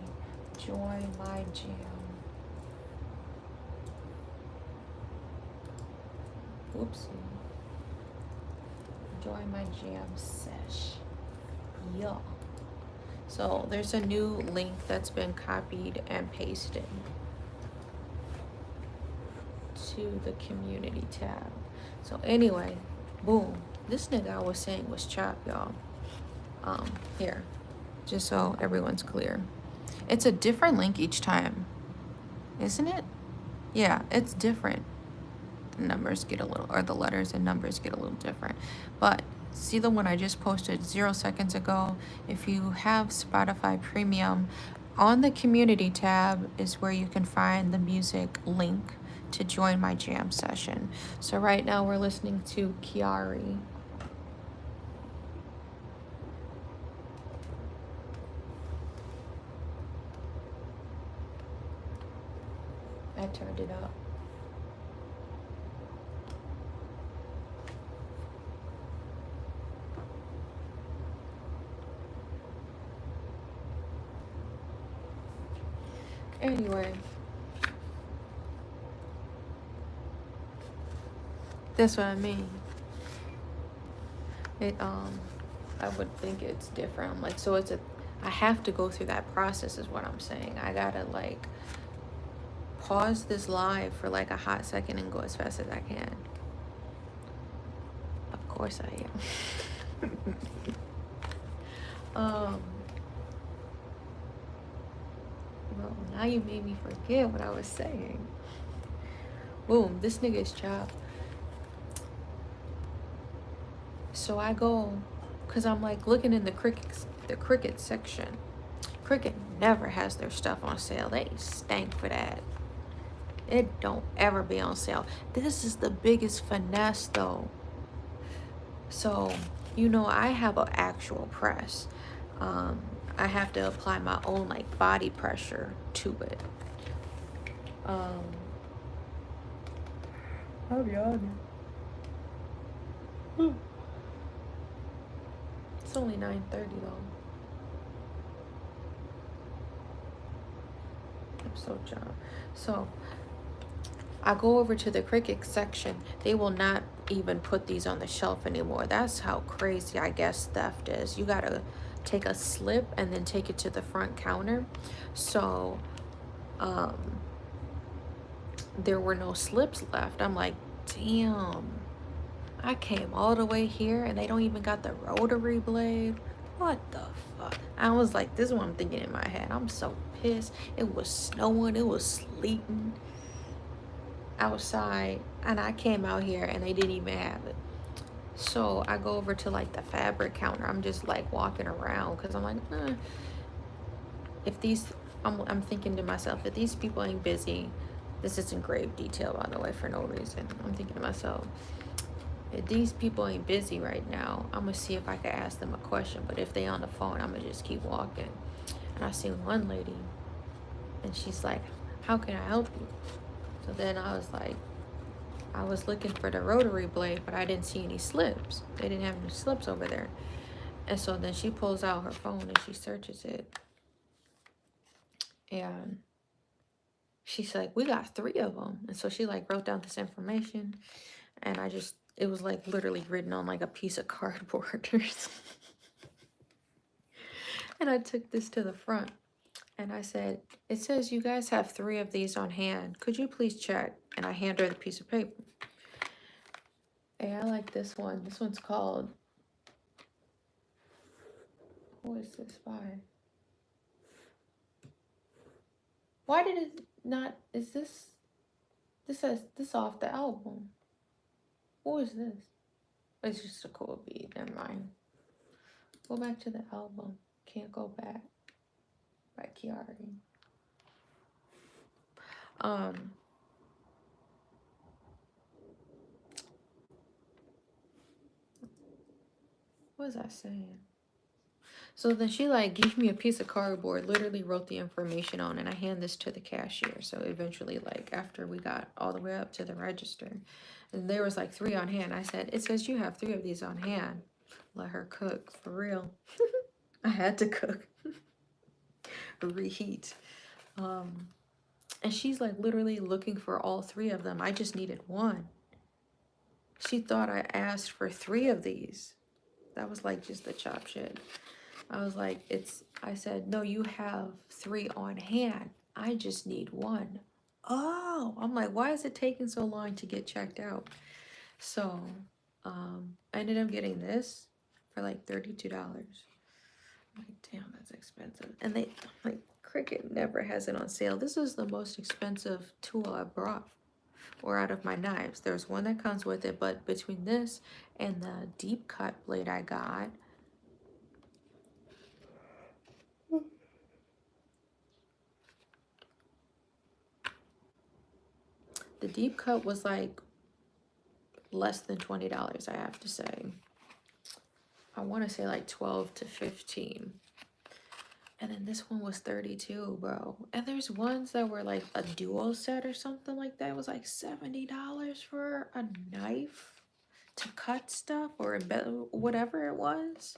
join my jam. Oopsie. Join my jam sesh. Yeah. So there's a new link that's been copied and pasted to the community tab. So anyway, boom. This nigga I was saying was Chop, y'all. Here. Just so everyone's clear. It's a different link each time, isn't it? Yeah, it's different. The numbers get a little, or the letters and numbers get a little different. But see the one I just posted 0 seconds ago? If you have Spotify Premium, on the community tab is where you can find the music link to join my jam session. So right now we're listening to Kiari. I turned it up. Anyway, that's what I mean. I would think it's different. I'm like, so I have to go through that process is what I'm saying. I gotta like pause this live for like a hot second and go as fast as I can. Of course I am. Well, now you made me forget what I was saying. Boom, this nigga is Chop. So I go, cause I'm like looking in the cricket section. Cricket never has their stuff on sale. They stank for that. It don't ever be on sale. This is the biggest finesse though. So, you know, I have an actual press. I have to apply my own like body pressure to it. I'll be honest. It's only 9:30 though. I'm so dumb. So I go over to the Cricut section. They will not even put these on the shelf anymore. That's how crazy I guess theft is. You gotta take a slip and then take it to the front counter. So there were no slips left. I'm like, damn, I came all the way here and they don't even got the rotary blade. What the fuck? I was like, this is what I'm thinking in my head. I'm so pissed. It was snowing, it was sleeting outside, and I came out here and they didn't even have it. So I go over to like the fabric counter. I'm just like walking around because I'm like, if these, I'm thinking to myself, if these people ain't busy, this is in grave detail by the way for no reason. I'm thinking to myself, if these people ain't busy right now, I'm gonna see if I can ask them a question. But if they on the phone, I'm gonna just keep walking. And I see one lady and she's like, how can I help you? So then I was like, I was looking for the rotary blade, but I didn't see any slips. They didn't have any slips over there. And so then she pulls out her phone and she searches it. And she's like, we got 3 of them. And so she like wrote down this information. And it was like literally written on like a piece of cardboard or something. And I took this to the front. And I said, it says you guys have 3 of these on hand. Could you please check? And I hand her the piece of paper. Hey, I like this one. This one's called, who is this by? Why did it not? Is this says this off the album? What is this? It's just a cool beat. Never mind. Go back to the album. Can't go back. By Kiari. What was I saying? So then she like gave me a piece of cardboard, literally wrote the information on, and I hand this to the cashier. So eventually, like after we got all the way up to the register, and there was like 3 on hand. I said, "It says you have 3 of these on hand." Let her cook for real. I had to cook, reheat. And she's like literally looking for all 3 of them. I just needed 1. She thought I asked for 3 of these. That was like just the chop shit. I was like, I said, no, you have 3 on hand. I just need 1. Oh, I'm like, why is it taking so long to get checked out? So, I ended up getting this for like $32. Like, damn, that's expensive. And they, like, Cricut never has it on sale. This is the most expensive tool I brought, or out of my knives. There's one that comes with it, but between this and the deep cut blade I got, the deep cut was like less than $20, I have to say. I want to say like 12 to 15. And then this one was 32, bro. And there's ones that were like a duo set or something like that. It was like $70 for a knife to cut stuff or embed whatever it was.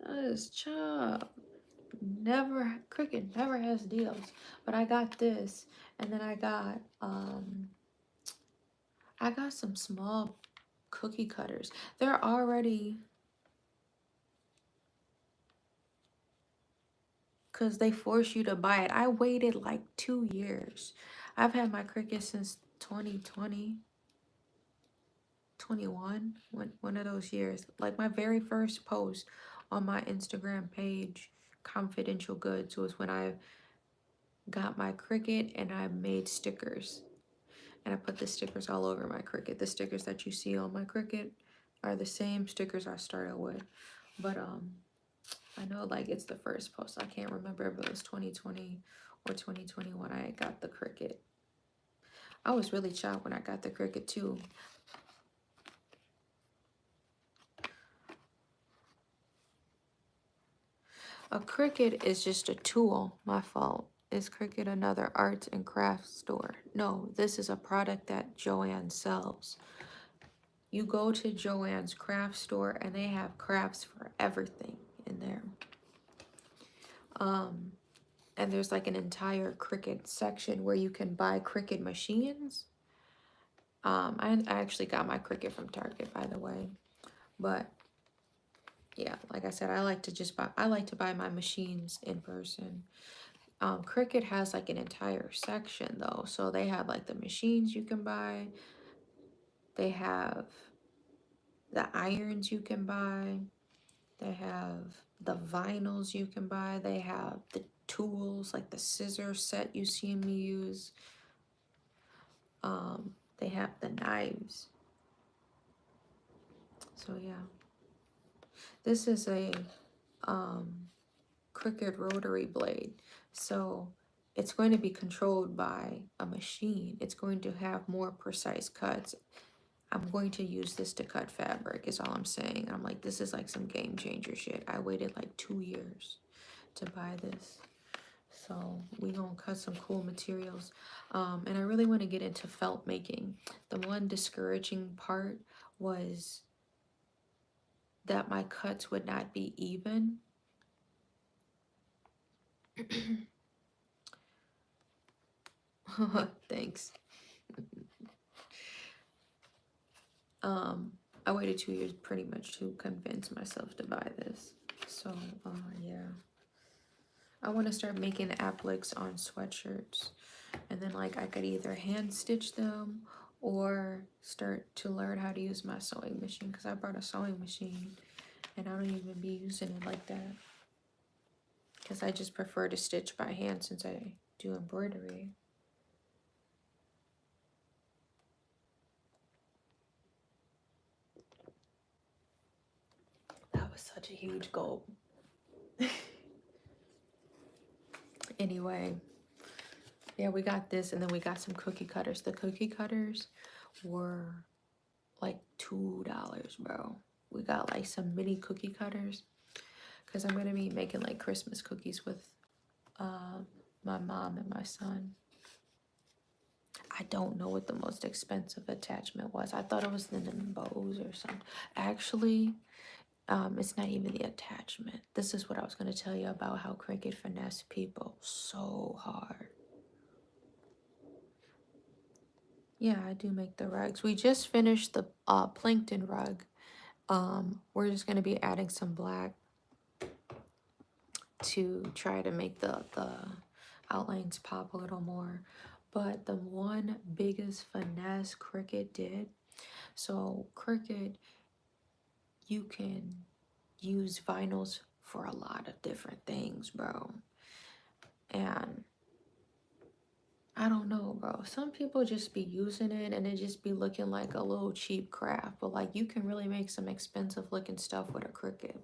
That is chop. Never, Cricut never has deals. But I got this, and then I got some small cookie cutters. They're already, because they force you to buy it. I waited like 2 years. I've had my Cricut since 2020, 21, one of those years. Like my very first post on my Instagram page, Confidential Goods, was when I got my Cricut and I made stickers. And I put the stickers all over my Cricut. The stickers that you see on my Cricut are the same stickers I started with. But I know like it's the first post. I can't remember if it was 2020 or 2021 I got the Cricut. I was really shocked when I got the Cricut too. A Cricut is just a tool. My fault. Is Cricut another arts and crafts store? No, this is a product that Joann sells. You go to Joann's craft store and they have crafts for everything in there. And there's like an entire Cricut section where you can buy Cricut machines. I actually got my Cricut from Target, by the way. But yeah, like I said, I like to buy my machines in person. Cricut has like an entire section though. So they have like the machines you can buy. They have the irons you can buy. They have the vinyls you can buy. They have the tools, like the scissor set you see me use. They have the knives. So yeah. This is a Cricut rotary blade. So it's going to be controlled by a machine. It's going to have more precise cuts. I'm going to use this to cut fabric is all I'm saying. I'm like, this is like some game changer shit. I waited like 2 years to buy this. So we gonna cut some cool materials. And I really want to get into felt making. The one discouraging part was that my cuts would not be even. Thanks. I waited 2 years pretty much to convince myself to buy this. So yeah. I want to start making appliques on sweatshirts, and then like I could either hand stitch them or start to learn how to use my sewing machine, because I brought a sewing machine and I don't even be using it like that, because I just prefer to stitch by hand since I do embroidery. That was such a huge goal. Anyway, yeah, we got this, and then we got some cookie cutters. The cookie cutters were like $2, bro. We got like some mini cookie cutters because I'm gonna be making like Christmas cookies with my mom and my son. I don't know what the most expensive attachment was. I thought it was the bows or something. Actually, it's not even the attachment. This is what I was going to tell you about how Cricut finesse people so hard. Yeah, I do make the rugs. We just finished the plankton rug. We're just going to be adding some black to try to make the outlines pop a little more. But the one biggest finesse Cricut did, so Cricut, you can use vinyls for a lot of different things, bro. And I don't know, bro. Some people just be using it and it just be looking like a little cheap craft. But like you can really make some expensive looking stuff with a Cricut.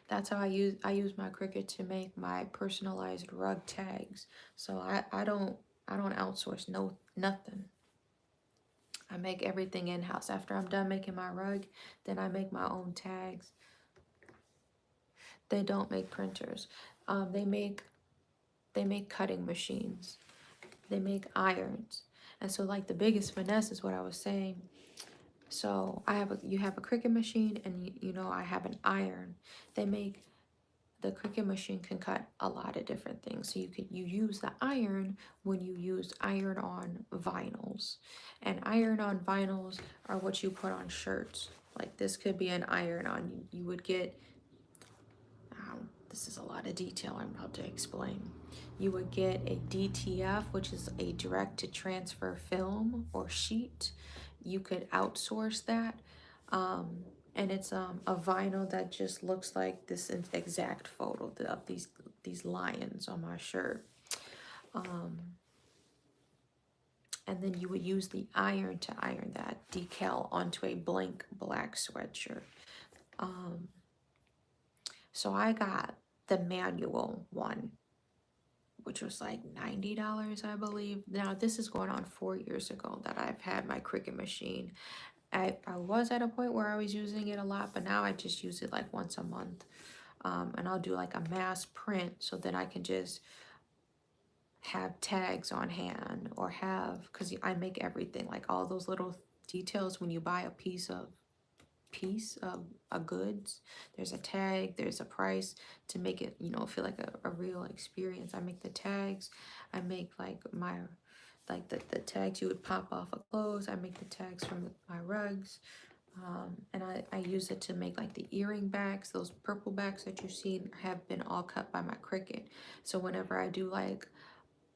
That's how I use my Cricut to make my personalized rug tags. So I don't outsource nothing. I make everything in-house. After I'm done making my rug, then I make my own tags. They don't make printers. They make cutting machines. They make irons. And so like the biggest finesse is what I was saying. So you have a Cricut machine, and you know I have an iron. The Cricut machine can cut a lot of different things. So you use the iron when you use iron-on vinyls. And iron-on vinyls are what you put on shirts. Like this could be an iron-on. You would get, this is a lot of detail I'm about to explain. You would get a DTF, which is a direct to transfer film or sheet. You could outsource that. And it's a vinyl that just looks like this exact photo of these lions on my shirt. And then you would use the iron to iron that decal onto a blank black sweatshirt. So I got the manual one, which was like $90, I believe. Now this is going on 4 years ago that I've had my Cricut machine. I was at a point where I was using it a lot, but now I just use it like once a month. And I'll do like a mass print so that I can just have tags on hand, or because I make everything, like all those little details when you buy a piece of goods. There's a tag, there's a price to make it, feel like a real experience. I make the tags. I make like the tags you would pop off of clothes. I make the tags from my rugs. And I use it to make like the earring backs. Those purple backs that you've seen have been all cut by my Cricut. So whenever I do like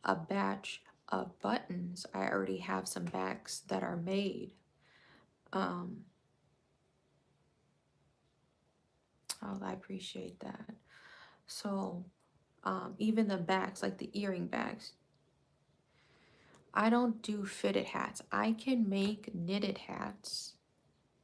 a batch of buttons, I already have some backs that are made. I appreciate that. So even the backs, like the earring backs, I don't do fitted hats. I can make knitted hats,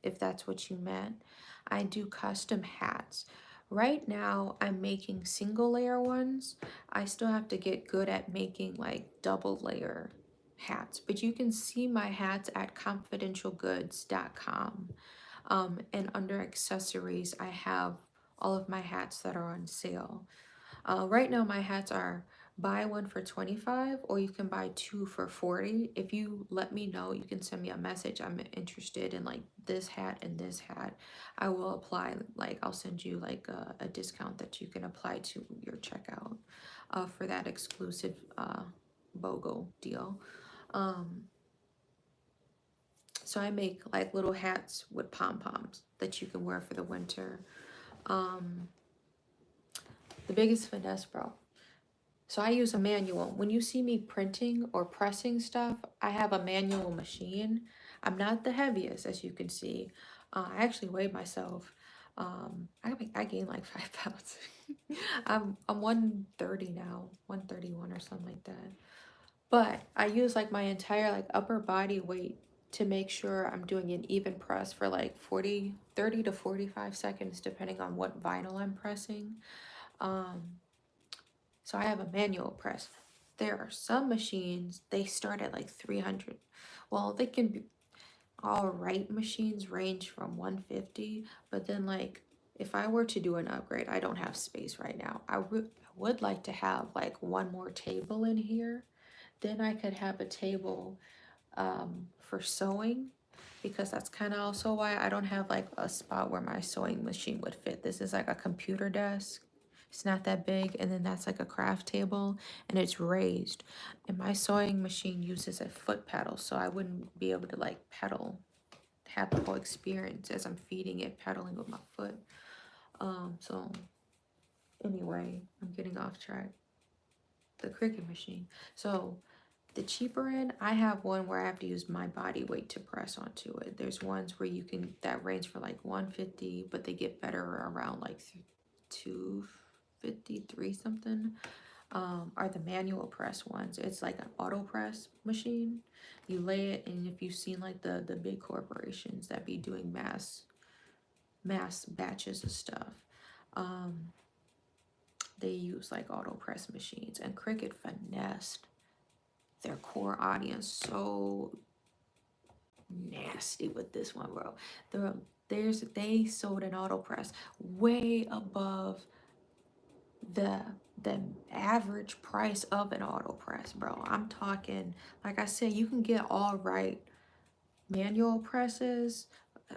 if that's what you meant. I do custom hats. Right now, I'm making single layer ones. I still have to get good at making like double layer hats, but you can see my hats at confidentialgoods.com. And under accessories, I have all of my hats that are on sale. Right now, my hats are buy one for $25, or you can buy two for $40. If you let me know, you can send me a message. I'm interested in like this hat and this hat. I will apply, like I'll send you like a discount that you can apply to your checkout for that exclusive BOGO deal. So I make like little hats with pom-poms that you can wear for the winter. The biggest finesse, bro. So I use a manual. When you see me printing or pressing stuff, I have a manual machine. I'm not the heaviest, as you can see. I actually weigh myself. I gained like 5 pounds. I'm 130 now, 131 or something like that. But I use like my entire like upper body weight to make sure I'm doing an even press for like 30 to 45 seconds, depending on what vinyl I'm pressing. Um, so I have a manual press. There are some machines, they start at like 300. Well, they can be all right. Machines range from 150, but then like if I were to do an upgrade, I don't have space right now. I would like to have like one more table in here. Then I could have a table for sewing, because that's kind of also why I don't have like a spot where my sewing machine would fit. This is like a computer desk. It's not that big, and then that's like a craft table, and it's raised. And my sewing machine uses a foot pedal, so I wouldn't be able to like pedal, have the whole experience as I'm feeding it, pedaling with my foot. So anyway, I'm getting off track. The Cricut machine. So the cheaper end, I have one where I have to use my body weight to press onto it. There's ones where you can, that range for like 150, but they get better around like 253 something. Are the manual press ones. It's like an auto press machine. You lay it, and if you've seen like the big corporations that be doing mass batches of stuff, they use like auto press machines. And Cricut finessed their core audience so nasty with this one, bro. They sold an auto press way above the average price of an auto press, bro. I'm talking, like I said, you can get all right manual presses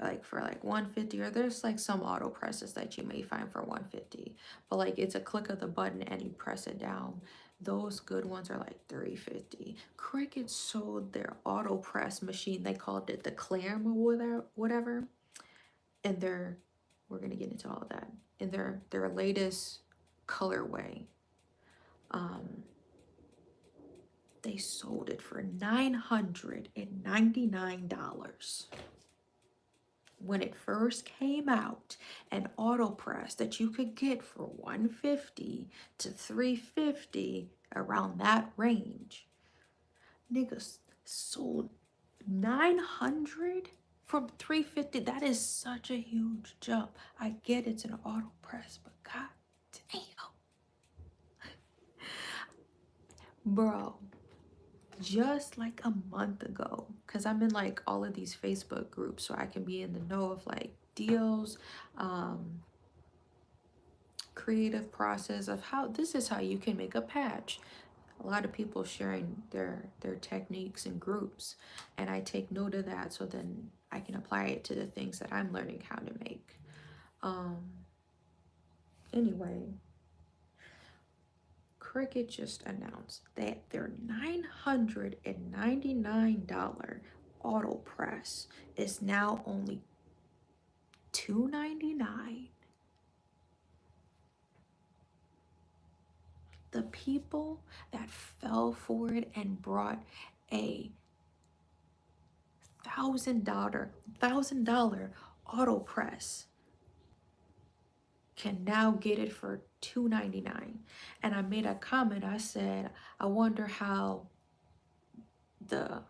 like for like 150, or there's like some auto presses that you may find for 150, but like it's a click of the button and you press it down. Those good ones are like 350. Cricut sold their auto press machine, they called it the Clam or whatever, and we're gonna get into all of that in their latest colorway. They sold it for $999. When it first came out, an auto press that you could get for 150 to 350, around that range, niggas sold 900 from 350. That is such a huge jump. I get it's an auto press, but god damn, bro. Just like a month ago, because I'm in like all of these Facebook groups, so I can be in the know of like deals, creative process of how this is how you can make a patch. A lot of people sharing their techniques in groups, and I take note of that, so then I can apply it to the things that I'm learning how to make. Anyway, Cricut just announced that their $999 auto press is now only $299. The people that fell for it and brought a $1,000 auto press can now get it for $299. And I made a comment. I said, I wonder how the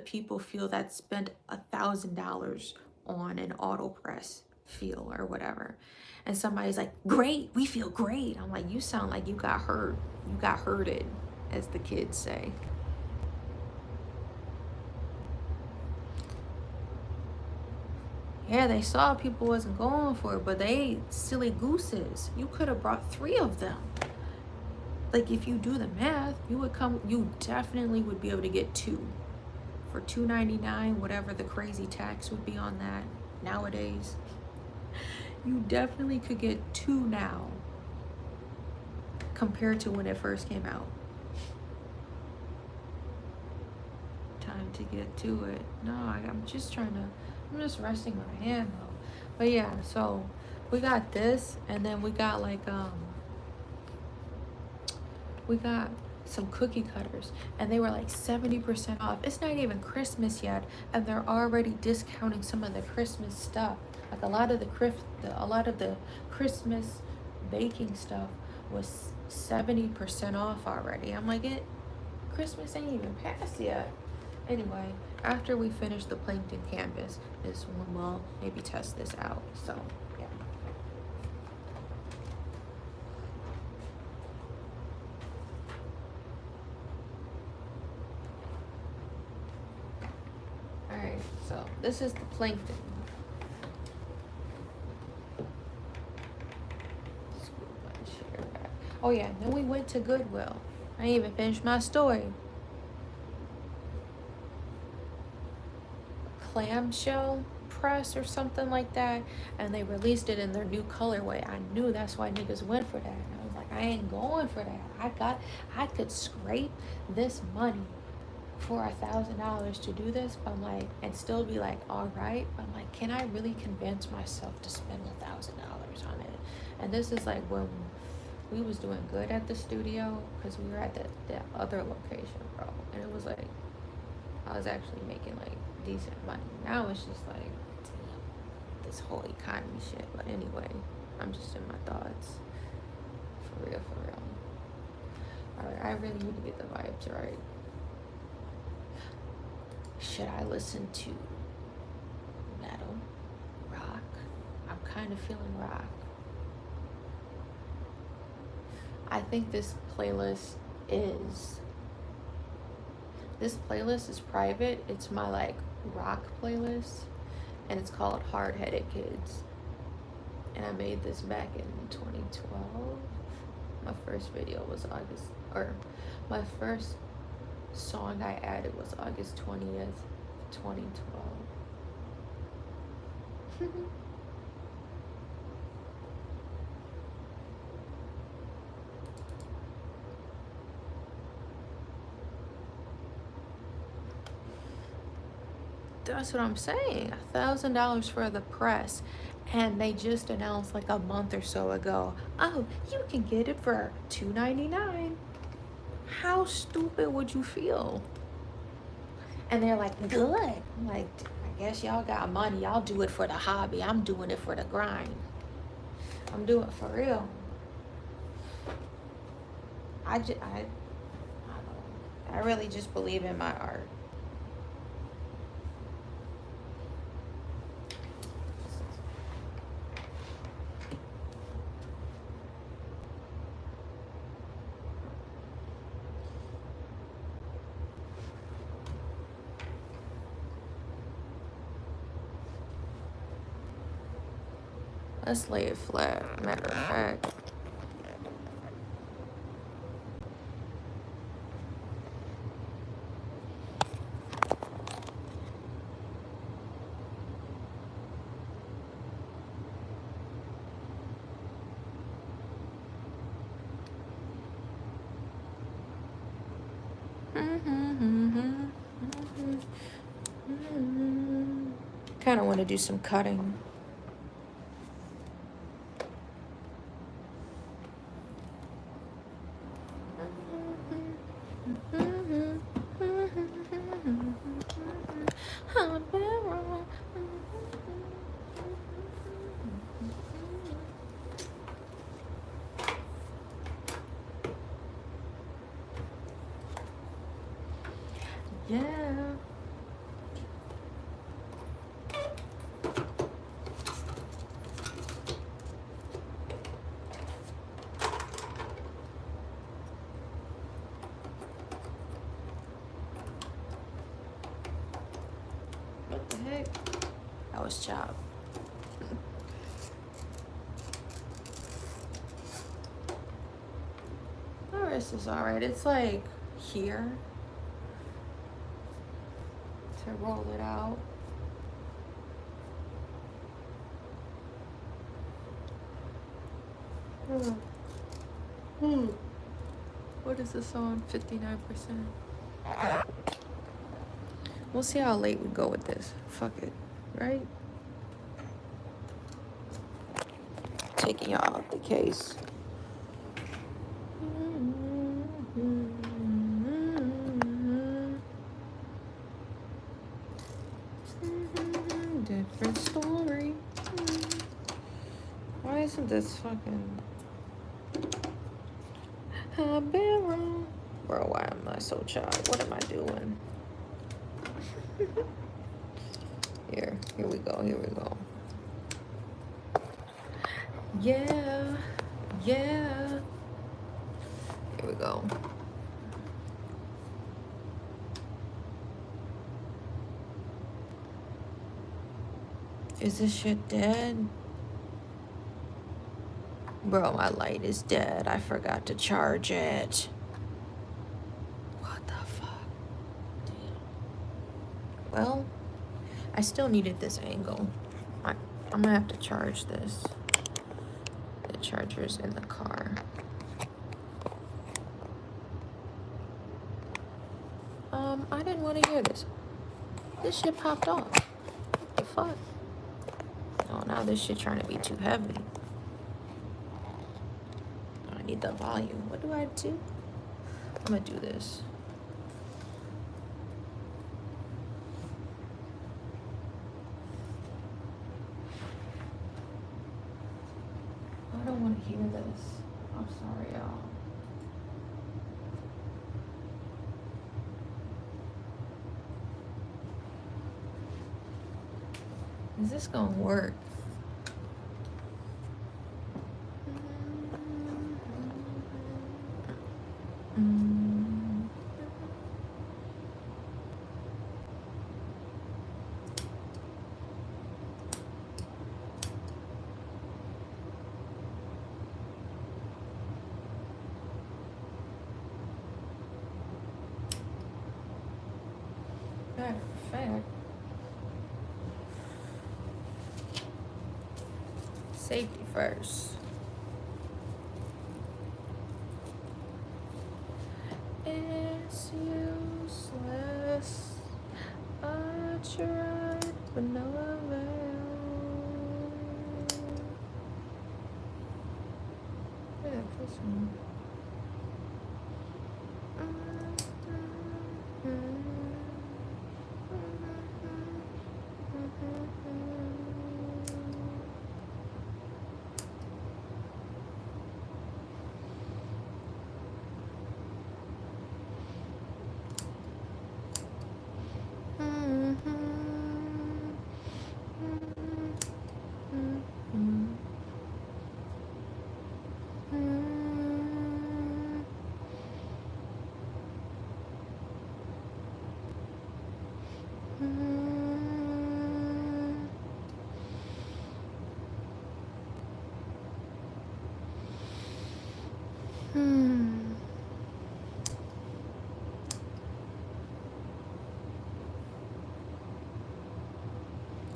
people feel that spent $1,000 on an auto press feel or whatever. And somebody's like, great, we feel great. I'm like, you sound like you got hurt. You got hurted, as the kids say. Yeah, they saw people wasn't going for it, but they silly gooses. You could have brought 3 of them. Like, if you do the math, you definitely would be able to get 2 for $299, whatever the crazy tax would be on that nowadays. You definitely could get 2 now compared to when it first came out. Time to get to it. No, I'm just resting my hand though. But yeah, so we got this, and then we got like we got some cookie cutters, and they were like 70% off. It's not even Christmas yet, and they're already discounting some of the Christmas stuff. Like a lot of the Christmas baking stuff was 70% off already. I'm like, Christmas ain't even passed yet. Anyway, after we finish the plankton canvas is when we'll maybe test this out. So yeah. Alright, so this is the plankton. Oh yeah, then we went to Goodwill. I didn't even finish my story. Clamshell press or something like that, and they released it in their new colorway. I knew that's why niggas went for that. And I was like, I ain't going for that. I could scrape this money for $1,000 to do this, but I'm like, and still be like, all right. But I'm like, can I really convince myself to spend $1,000 on it? And this is like when we was doing good at the studio, because we were at that other location, bro. And it was like, I was actually making like decent money. Now it's just like, damn, this whole economy shit. But anyway, I'm just in my thoughts. For real, for real. Alright, I really need to get the vibes right. Should I listen to metal, rock? I'm kind of feeling rock. I think this playlist is private. It's my like rock playlist, and it's called Hard Headed Kids. And I made this back in 2012. My first video was my first song I added was August 20th, 2012. That's what I'm saying. $1,000 for the press. And they just announced like a month or so ago, oh, you can get it for $2.99. How stupid would you feel? And they're like, good. I'm like, I guess y'all got money. Y'all do it for the hobby. I'm doing it for the grind. I'm doing it for real. I really just believe in my art. Let's lay it flat, matter of fact. Kind of want to do some cutting. Yeah. What the heck? That was chopped. The rest is alright. It's like here to roll it out. What is this on? 59%. We'll see how late we go with this. Fuck it, right? Taking y'all off the case. Different story. isn't this fucking... I've been wrong. Bro, why am I so child? What am I doing? Here we go, here we go. Yeah, yeah. Here we go. Is this shit dead? Bro, my light is dead. I forgot to charge it. What the fuck? Damn. Well, I still needed this angle. I'm gonna have to charge this. The charger's in the car. I didn't want to hear this. This shit popped off. What the fuck? Oh, now this shit trying to be too heavy. I need the volume. What do I do? I'm gonna do this. I don't want to hear this. I'm sorry, y'all. Is this gonna work? Matter of fact, safety first. It's useless. I tried, but no avail. Yeah, this one.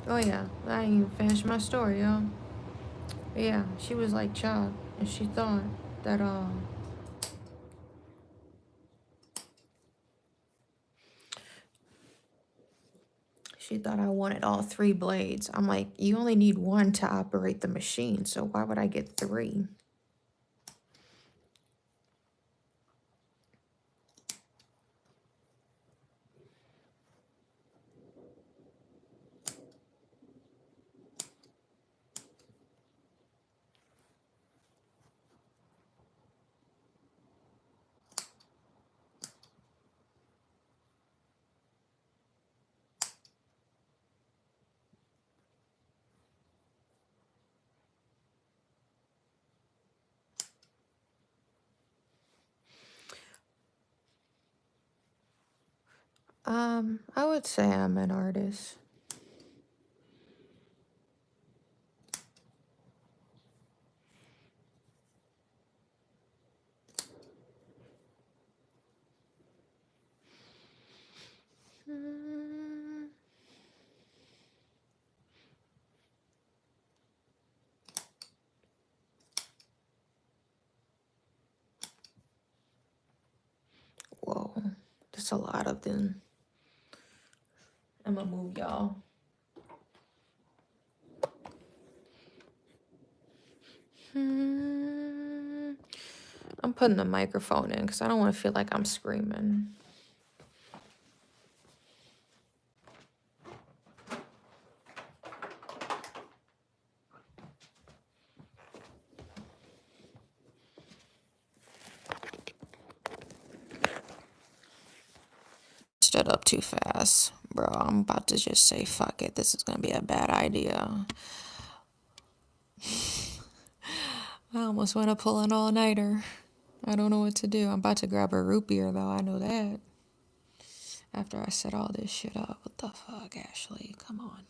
Oh yeah, I ain't even finished my story, y'all. Yeah, she was like child, and she thought that she thought I wanted all 3 blades. I'm like, you only need 1 to operate the machine, so why would I get 3? I would say I'm an artist. Whoa, that's a lot of them. I'm gonna move y'all. I'm putting the microphone in because I don't want to feel like I'm screaming. too fast. Bro, I'm about to just say, fuck it. This is going to be a bad idea. I almost want to pull an all-nighter. I don't know what to do. I'm about to grab a root beer, though. I know that. After I set all this shit up. What the fuck, Ashlee? Come on.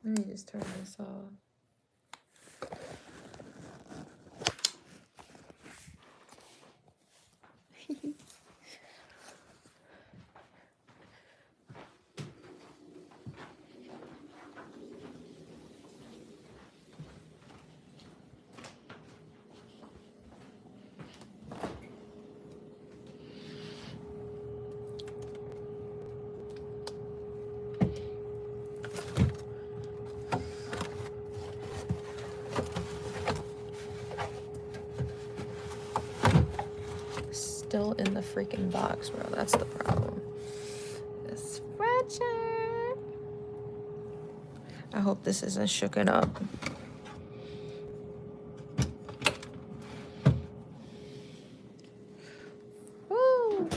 Let me just turn this off. Still in the freaking box, bro. That's the problem. It's fragile. I hope this isn't shooken up. Woo!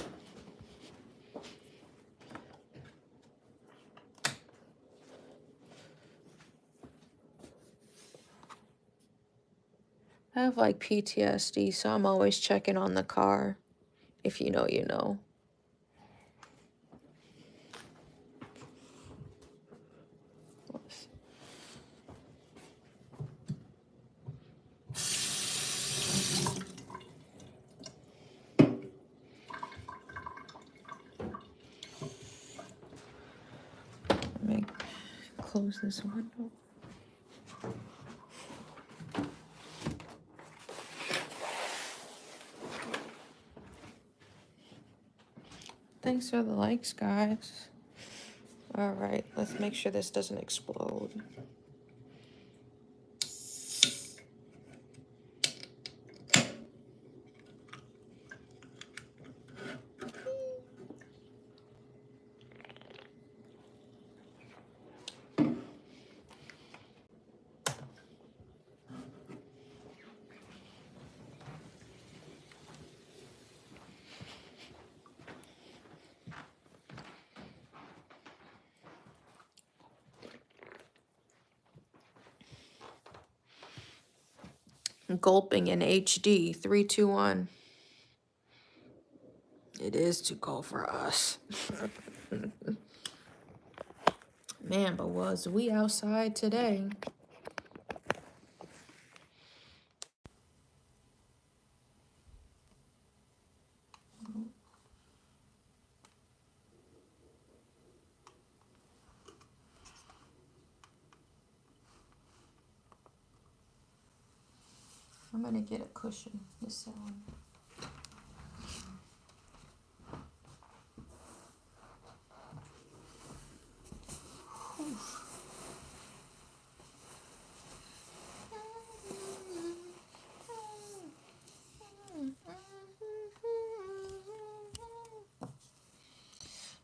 I have like PTSD, so I'm always checking on the car. If you know, you know. Whoops. Let me close this window. Thanks for the likes, guys. All right, let's make sure this doesn't explode. Gulping in HD, 3, 2, 1. It is too cold for us. Man, but was we outside today? I'm gonna get a cushion this side.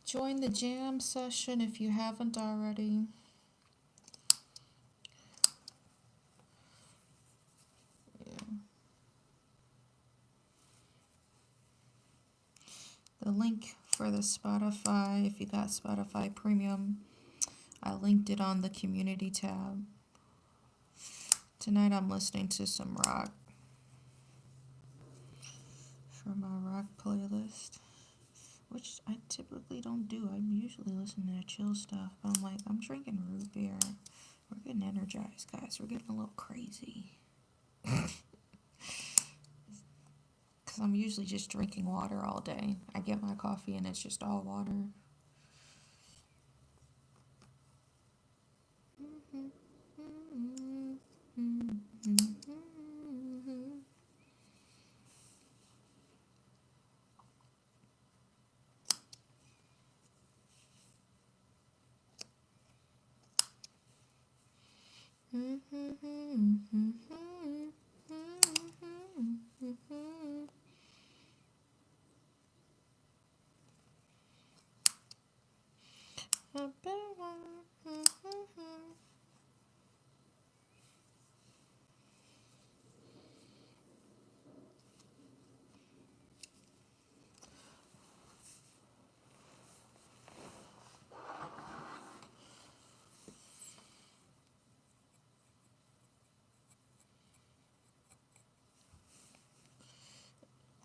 Join the jam session if you haven't already. Yeah. The link for the Spotify, if you got Spotify Premium, I linked it on the community tab. Tonight I'm listening to some rock for my rock playlist, which I typically don't do. I usually listen to chill stuff, but I'm like, I'm drinking root beer. We're getting energized, guys. We're getting a little crazy. Because I'm usually just drinking water all day. I get my coffee and it's just all water.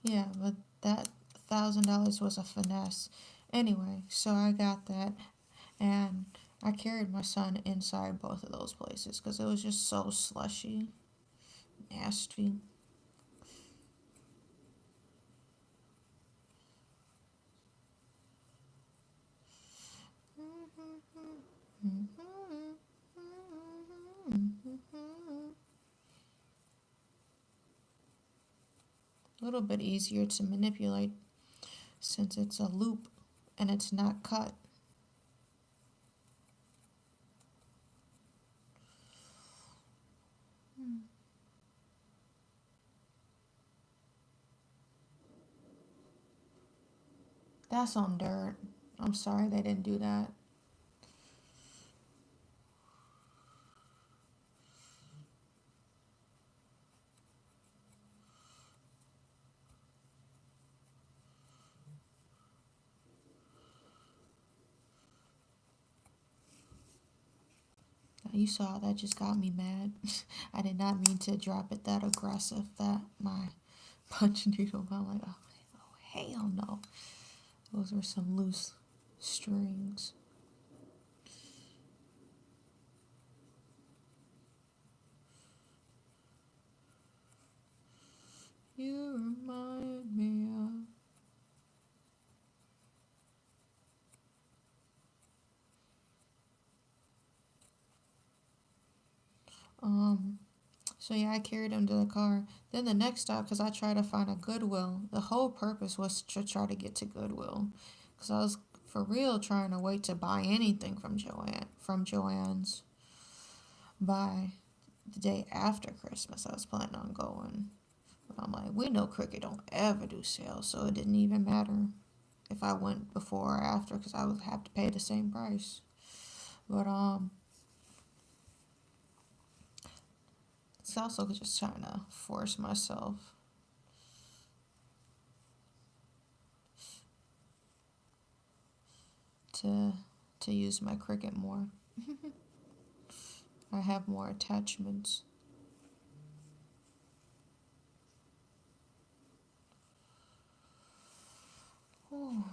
Yeah, but that $1,000 was a finesse. Anyway, so I got that, and I carried my son inside both of those places because it was just so slushy, nasty. A little bit easier to manipulate since it's a loop and it's not cut. That's on dirt. I'm sorry they didn't do that. You saw that just got me mad. I did not mean to drop it that aggressive. That my punch needle. I'm like, oh hell no. Those were some loose strings. You remind me of. So yeah, I carried him to the car. Then the next stop, because I tried to find a Goodwill. The whole purpose was to try to get to Goodwill, because I was for real trying to wait to buy anything from Joann's by the day after Christmas. I was planning on going, but I'm like, we know Cricket don't ever do sales, so it didn't even matter if I went before or after, because I would have to pay the same price. But it's also just trying to force myself to use my Cricut more. I have more attachments. Oh.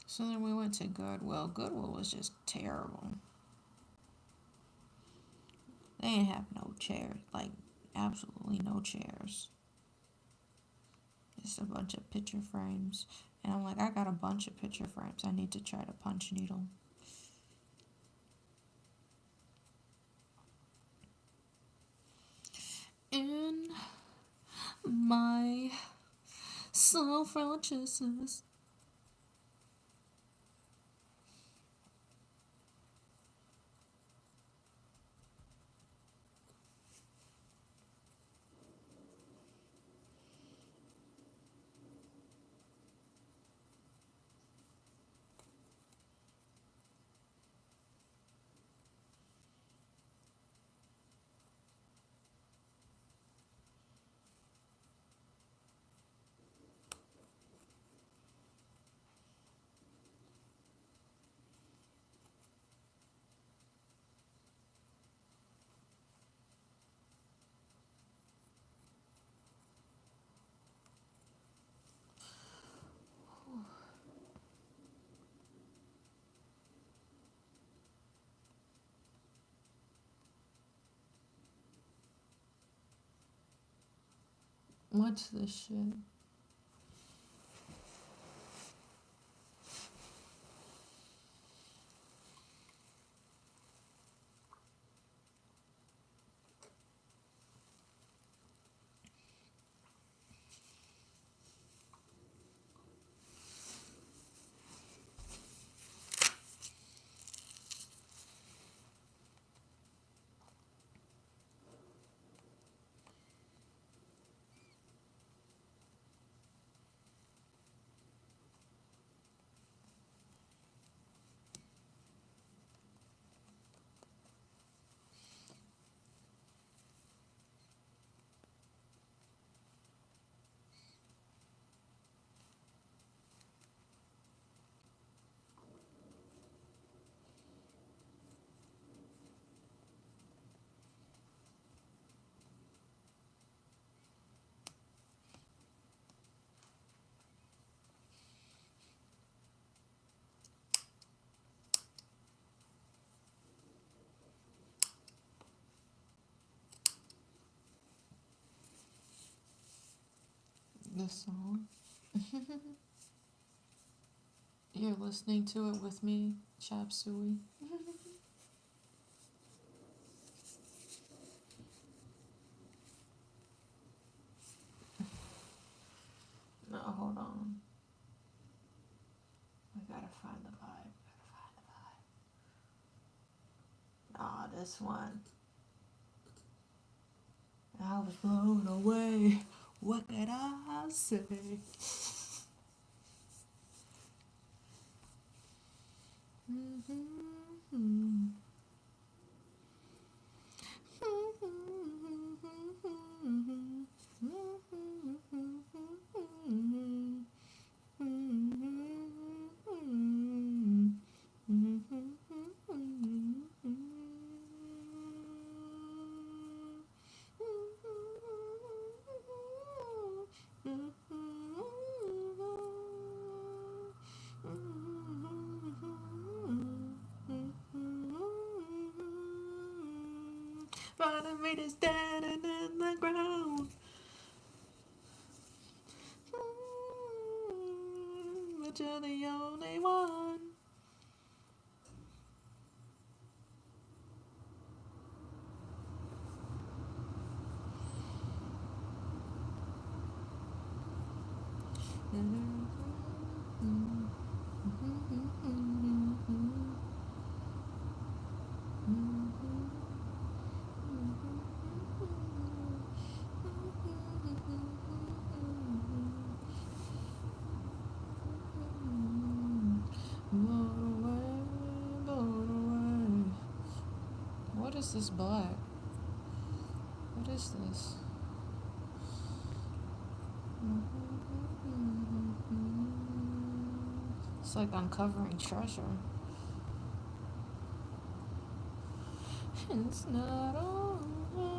So then we went to Goodwill. Goodwill was just terrible. They ain't have no chairs, like absolutely no chairs. Just a bunch of picture frames. And I'm like, I got a bunch of picture frames. I need to try to punch needle. In my self-righteousness. What's this shit? This song. You're listening to it with me, Chop Suey. No, hold on. I gotta find the vibe. Ah, this one. I was blown away. What could I say? But I made it standing in the ground. But you're the only one. What is this black? What is this? It's like uncovering treasure. It's not over.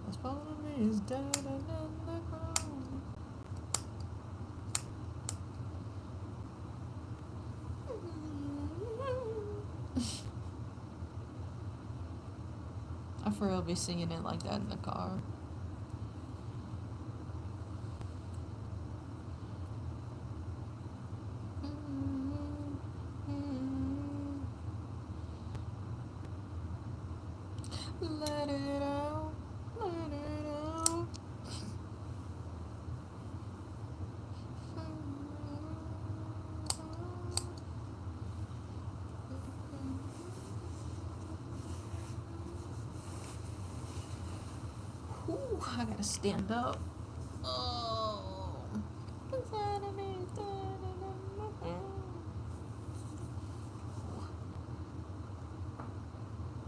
This part of me is dead and in the ground. I for real be singing it like that in the car. Let it out, let it out. Ooh, I gotta stand up. Oh.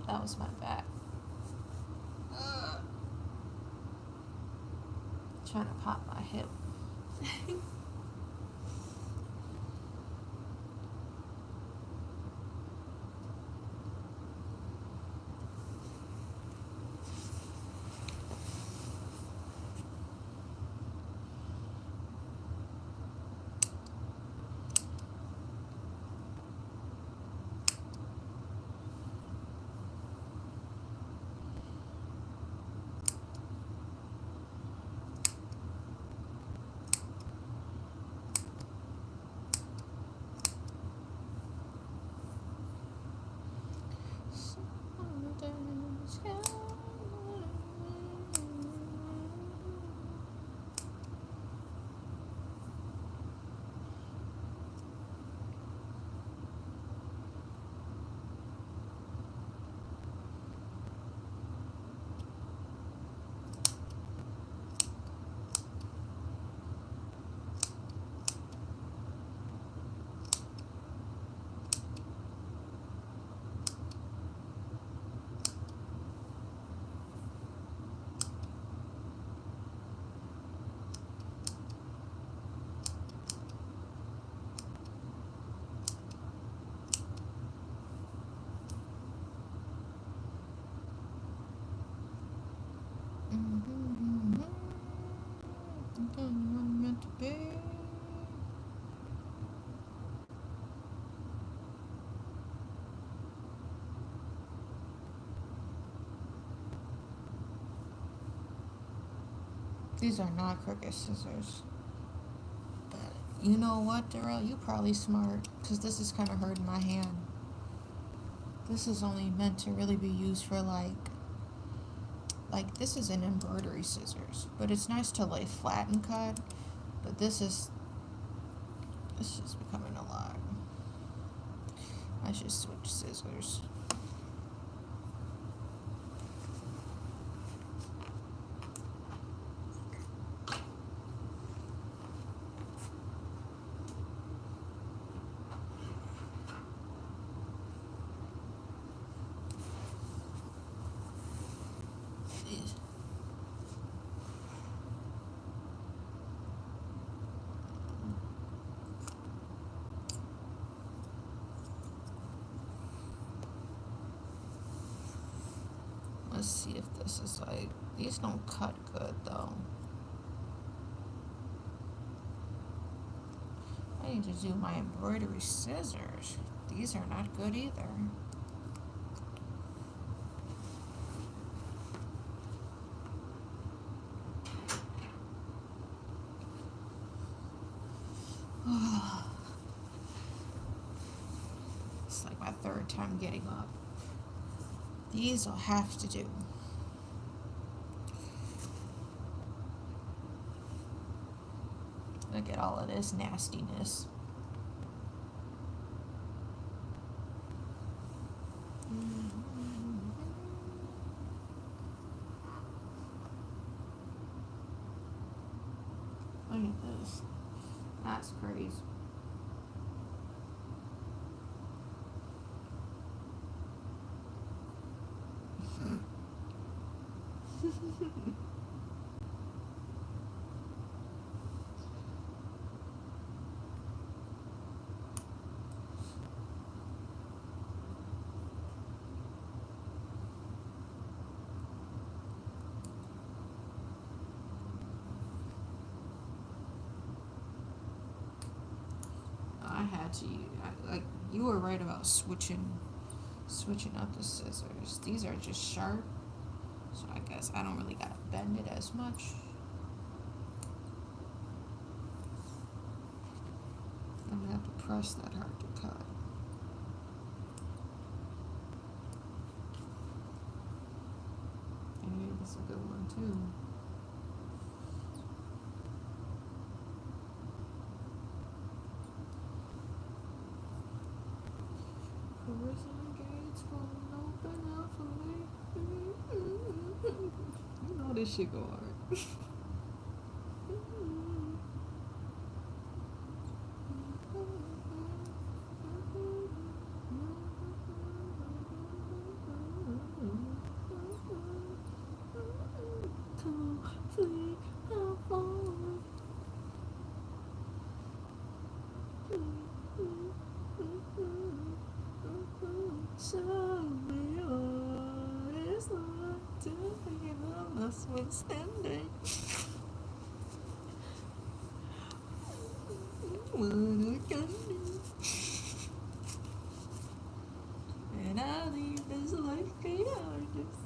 That was my back. Trying to pop my hip. These are not crooked scissors. But you know what, Darrell? You probably smart, because this is kind of hurting my hand. This is only meant to really be used for like this is an embroidery scissors, but it's nice to lay flat and cut. But this is becoming a lot. I should switch scissors. Let's see if this is like, these don't cut good though. I need to do my embroidery scissors. These are not good either. It's like my third time getting up. These I'll have to do. Look at all of this nastiness. Look at this. That's crazy. I had to, like, you were right about switching up the scissors. These are just sharp, so I guess I don't really gotta bend it as much. I'm gonna have to press that hard to cut. Hey, that's a good one too. Prison gates won't open up for me. You know this shit go hard. Standing. What I can do. And I leave this life behind us.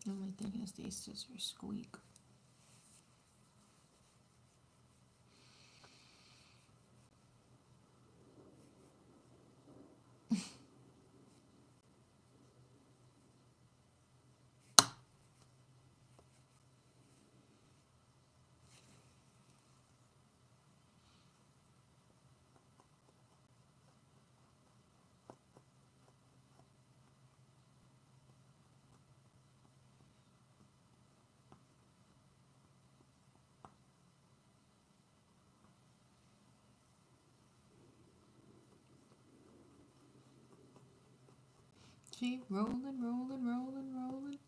The only thing is these scissors squeak. Keep rolling, rolling, rolling, rolling.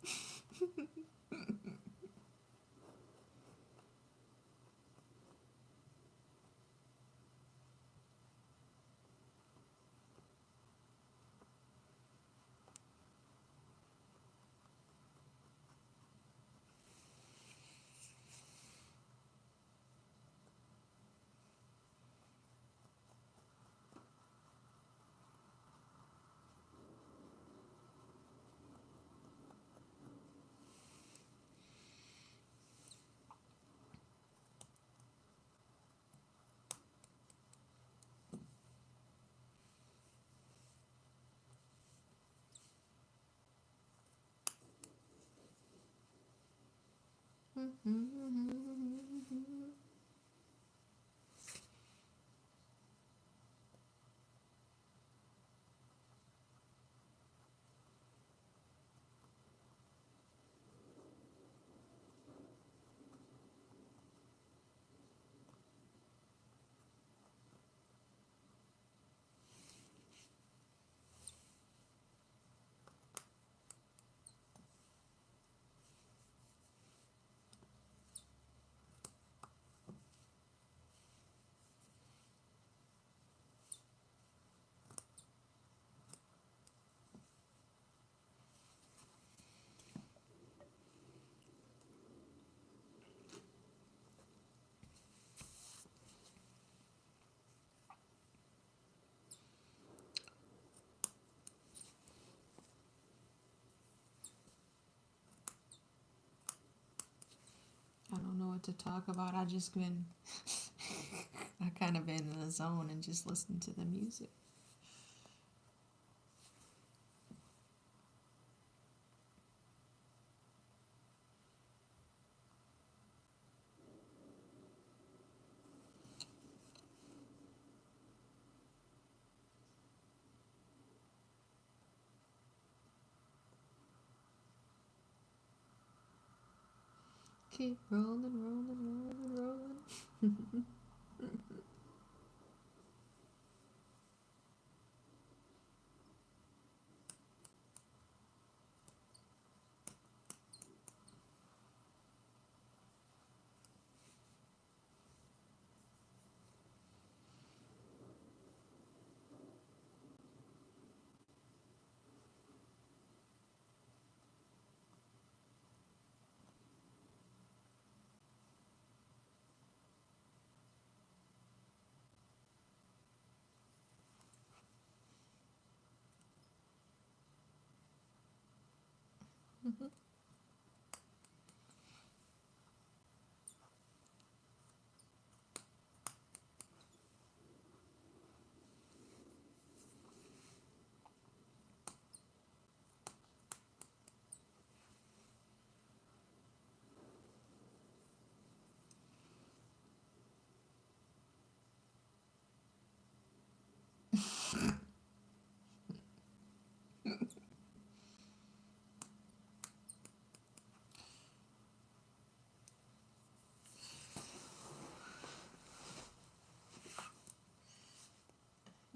I don't know what to talk about. I just been, I kind of been in the zone and just listened to the music. Keep rolling, rolling, rolling, rolling.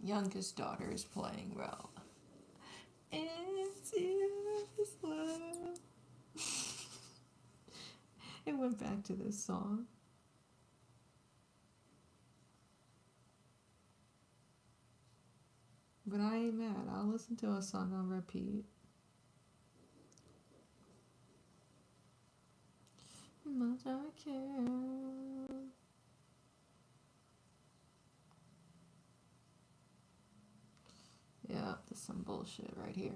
Youngest daughter is playing well. It's yours, love. It went back to this song. But I ain't mad. I'll listen to a song on repeat. Much I care. Yeah, there's some bullshit right here.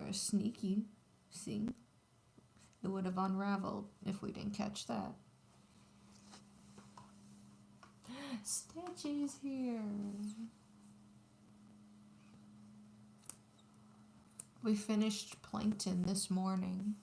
We're sneaky. See? It would have unraveled if we didn't catch that. Stitch is here. We finished plankton this morning.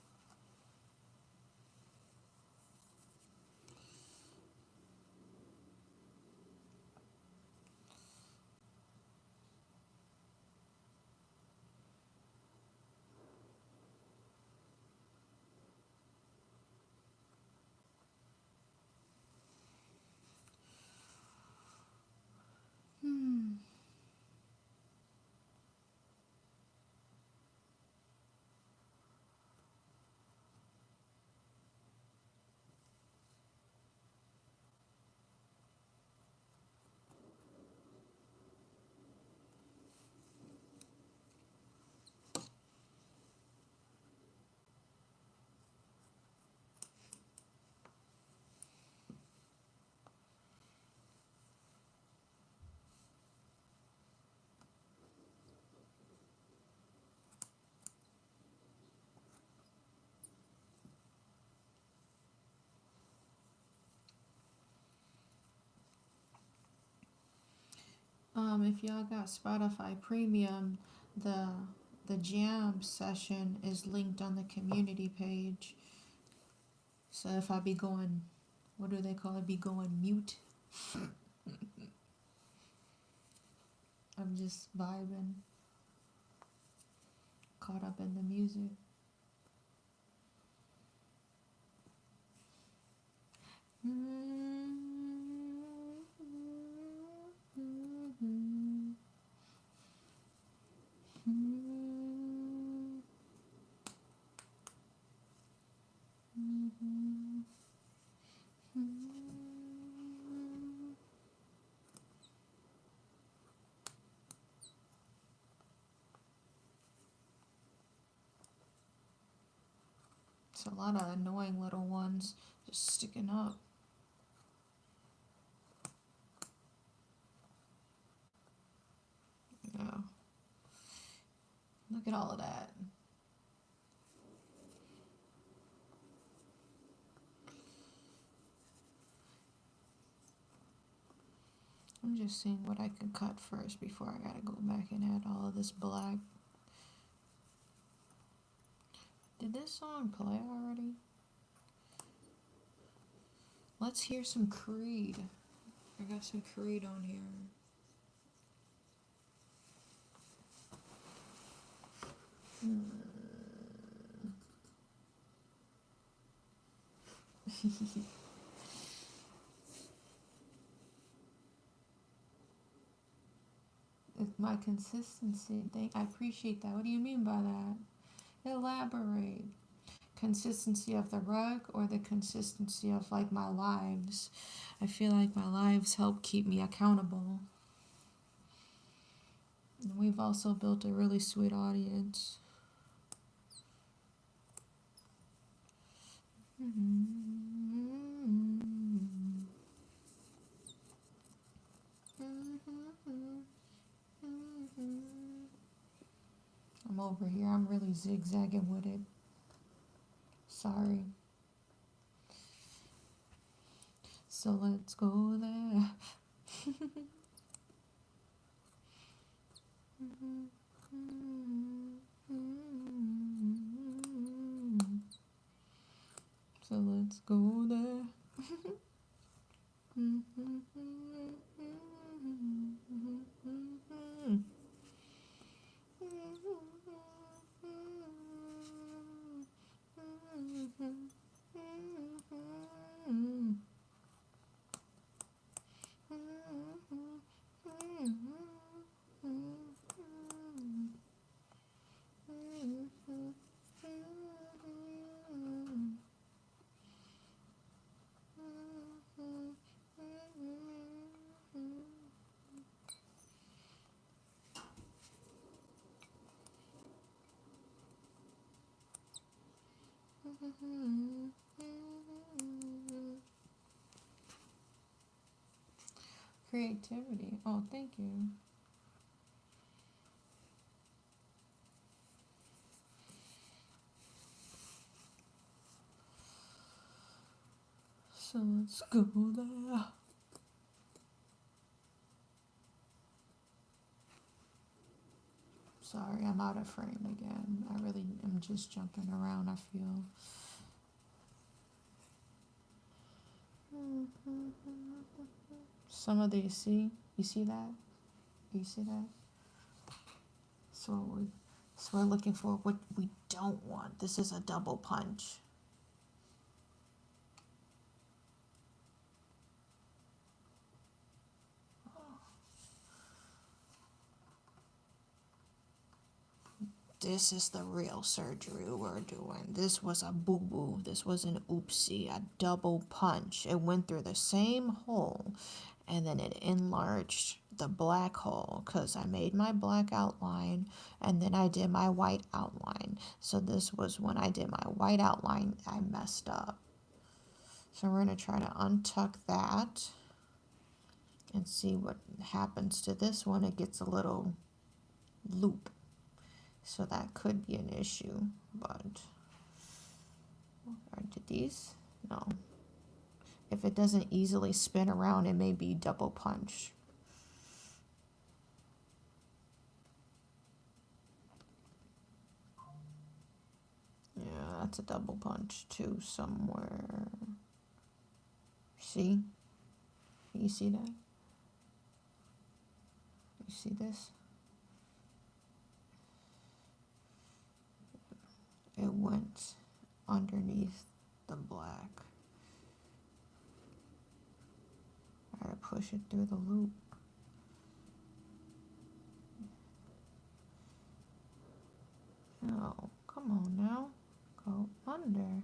If y'all got Spotify Premium, the jam session is linked on the community page. So if I be going, what do they call it? Be going mute. I'm just vibing, caught up in the music. It's a lot of annoying little ones just sticking up. Yeah. Look at all of that. I'm just seeing what I can cut first before I gotta go back and add all of this black. Did this song play already? Let's hear some Creed. I got some Creed on here. It's my consistency thing. I appreciate that. What do you mean by that? Elaborate. Consistency of the rug or the consistency of like my lives? I feel like my lives help keep me accountable. And we've also built a really sweet audience. I'm over here. I'm really zigzagging with it. Sorry. So let's go there. So let's go there. Creativity. Oh, thank you. So let's go there. Sorry, I'm out of frame again. I really am just jumping around, I feel. Some of these, you see that? You see that? So we're looking for what we don't want. This is a double punch. This is the real surgery we're doing. This was a boo-boo. This was an oopsie, a double punch. It went through the same hole, and then it enlarged the black hole because I made my black outline, and then I did my white outline. So this was when I did my white outline, I messed up. So we're going to try to untuck that and see what happens to this one. It gets a little loop. So that could be an issue, but did these? No. If it doesn't easily spin around, it may be double punch. Yeah, that's a double punch too somewhere. See? You see that? You see this? It went underneath the black. I gotta push it through the loop. No, come on now. Go under.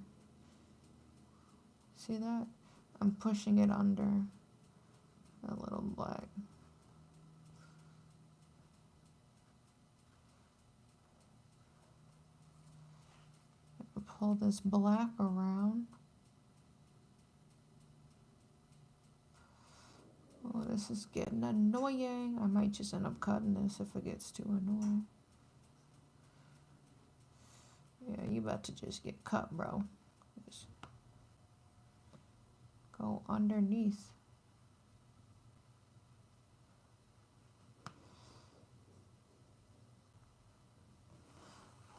See that? I'm pushing it under a little black. Pull this black around. Oh, this is getting annoying. I might just end up cutting this if it gets too annoying. Yeah, you about to just get cut, bro. Just go underneath.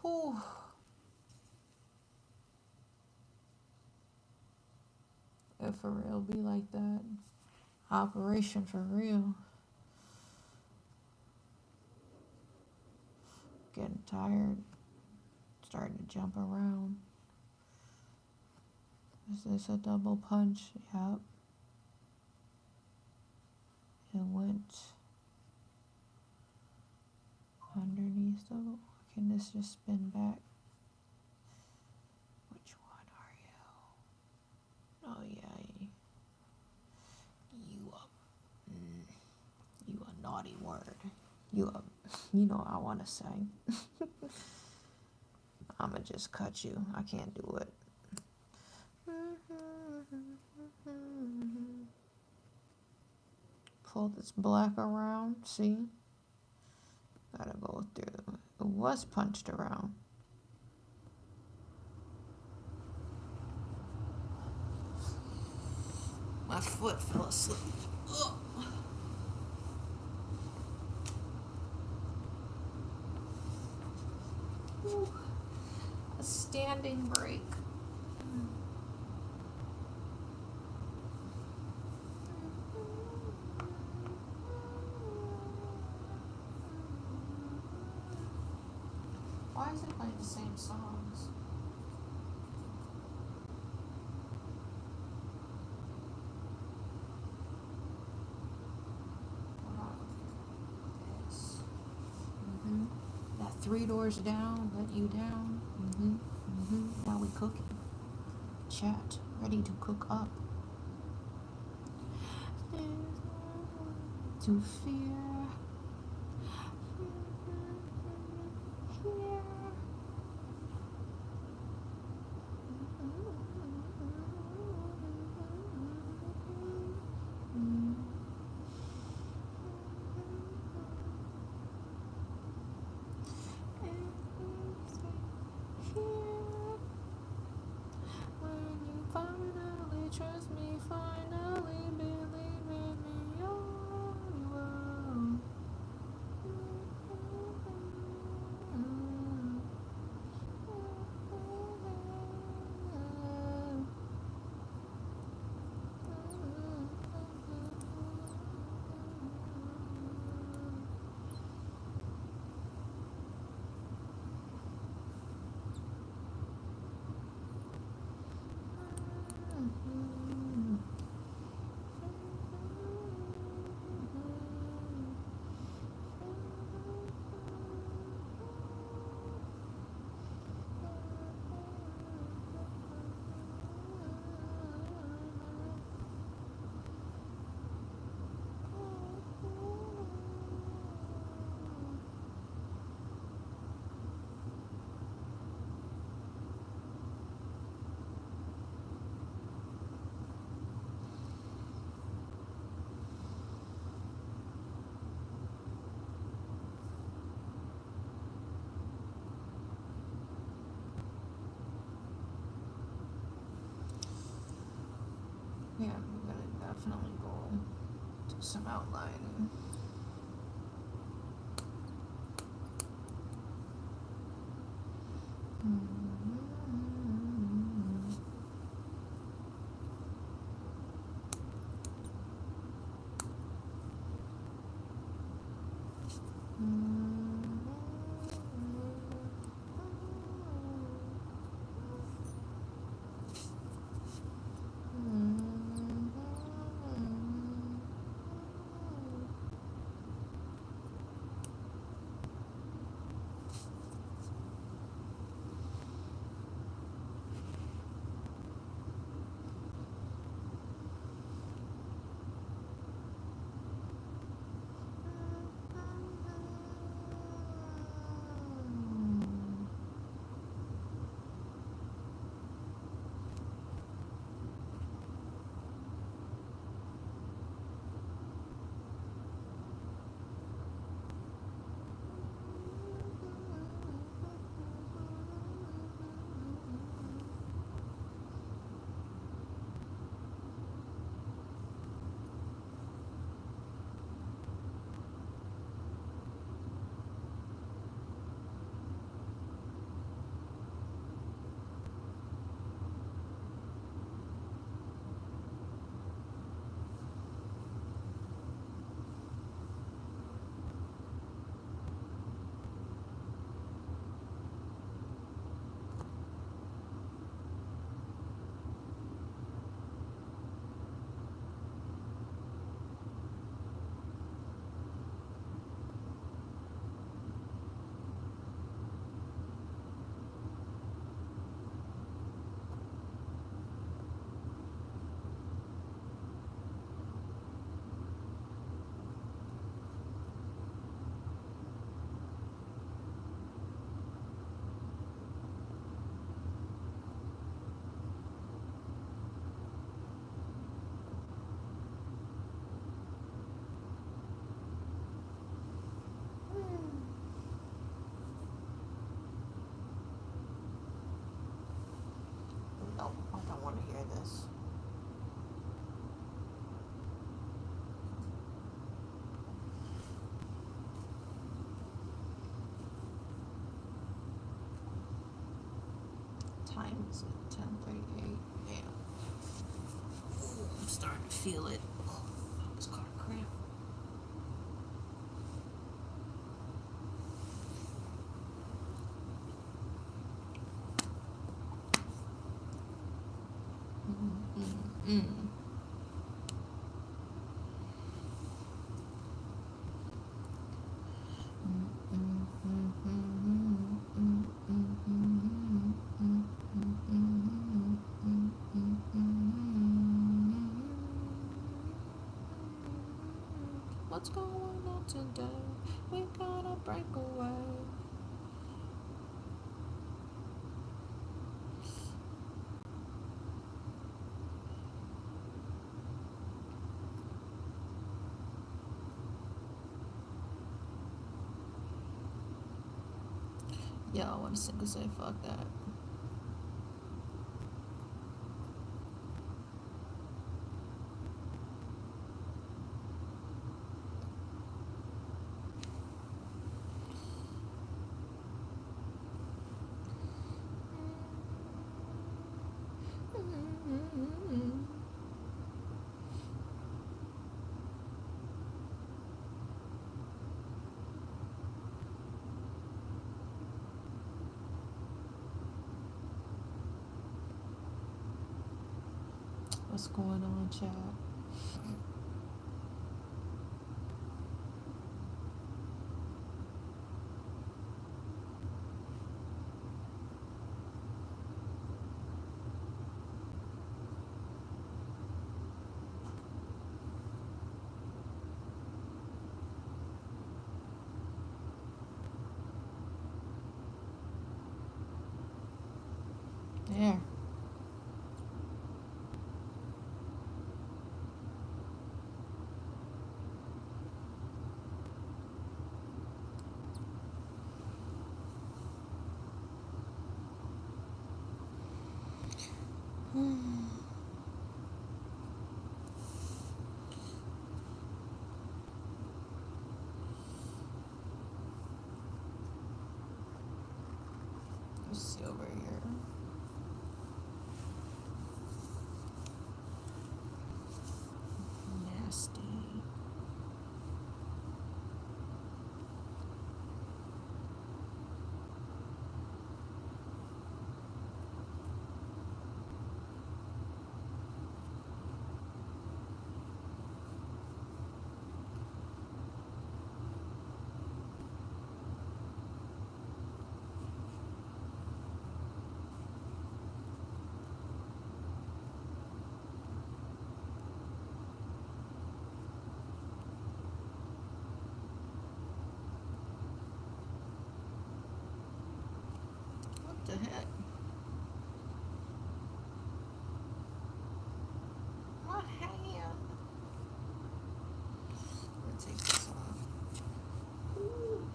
Whew. If for real be like that. Operation for real. Getting tired. Starting to jump around. Is this a double punch? Yep. It went underneath the... Can this just spin back? Which one are you? Oh yeah. You a naughty word. You know what I want to say. I'ma just cut you. I can't do it. Pull this black around. See? Gotta go through. It was punched around. My foot fell asleep. Ugh. Ooh. A standing break. Why is it playing the same songs? This. That 3 doors down, let you down. Now we cooking. Chat, ready to cook up. To fear. trust me, finally believe in me. Oh, you will. Yeah, we're gonna definitely go do some outlining. No, I don't want to hear this. Time is it? 10:38. Damn. Ooh, I'm starting to feel it. Oh, I was caught a cramp. What's going on today? We gotta break away. Yo, I want to single say fuck that. What's going on, chat? There. Let's see over here. Nasty. What the heck? My hand. Let's take this off. Ooh.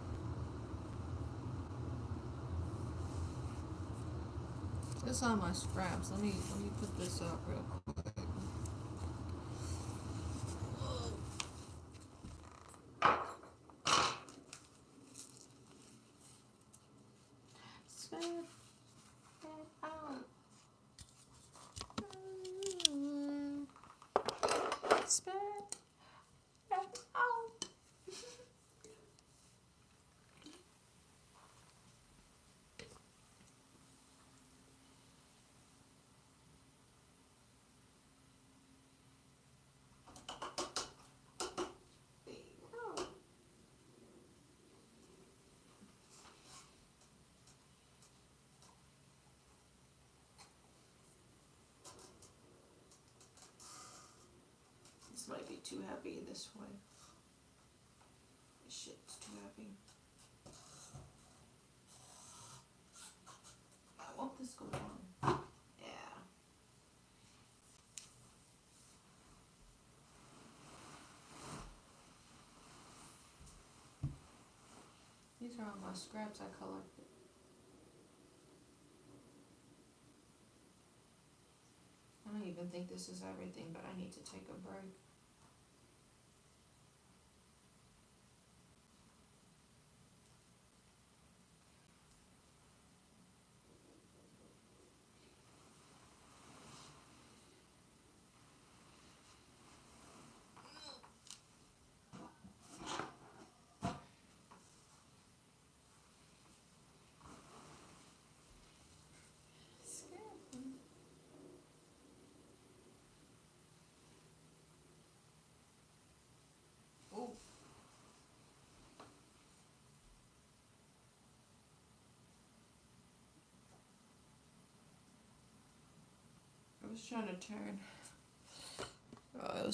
This on my scraps. Let me put this up real quick. Spit it out. Spit it out. This might be too heavy this way. This shit's too heavy. I want this go on. Yeah. These are all my scraps I collected. I don't even think this is everything, but I need to take a break. Oh. I was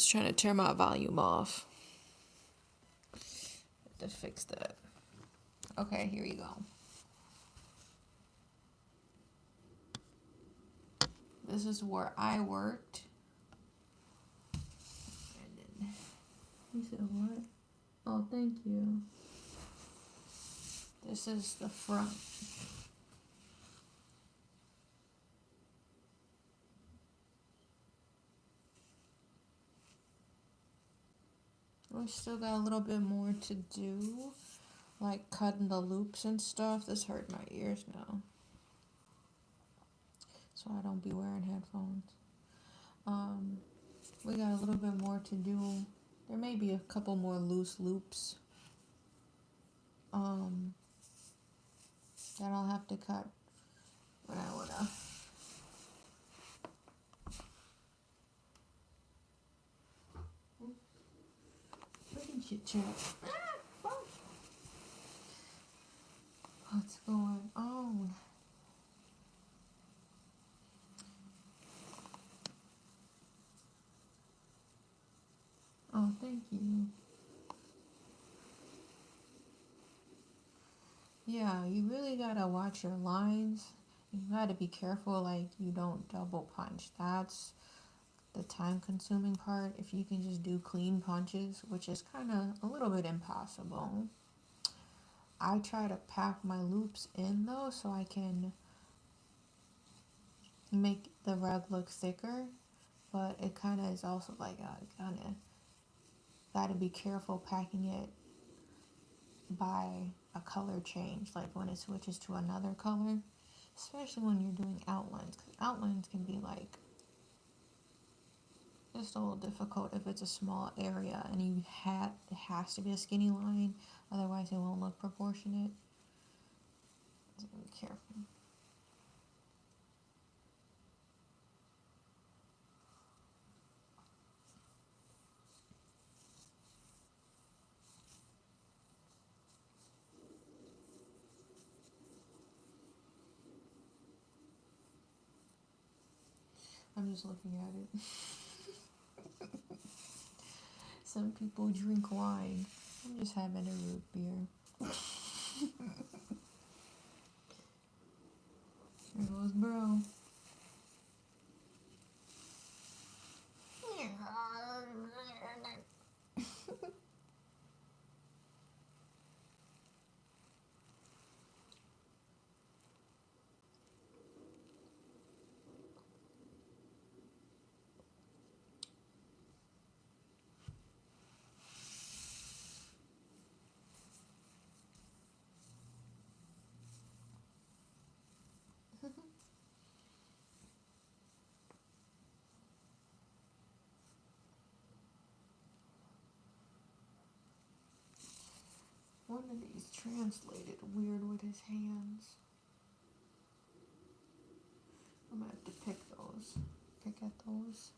trying to turn my volume off. Have to fix that. Okay, here you go. This is where I worked. And then he said what? Oh, thank you. This is the front. We still got a little bit more to do, like cutting the loops and stuff. This hurt my ears now, so I don't be wearing headphones. We got a little bit more to do. There may be a couple more loose loops that I'll have to cut when I wanna. Look at you, chat. What's going on? Oh, thank you. Yeah, you really gotta watch your lines. You gotta be careful, like, you don't double punch. That's the time consuming part. If you can just do clean punches, which is kind of a little bit impossible. I try to pack my loops in though, so I can make the rug look thicker, but it kind of is also like kind of got to be careful packing it by a color change, like when it switches to another color, especially when you're doing outlines, because outlines can be like just a little difficult if it's a small area and it has to be a skinny line, otherwise it won't look proportionate. So be careful. I'm just looking at it. Some people drink wine. I'm just having a root beer. There goes bro. One of these translated weird with his hands. I'm gonna have to pick at those.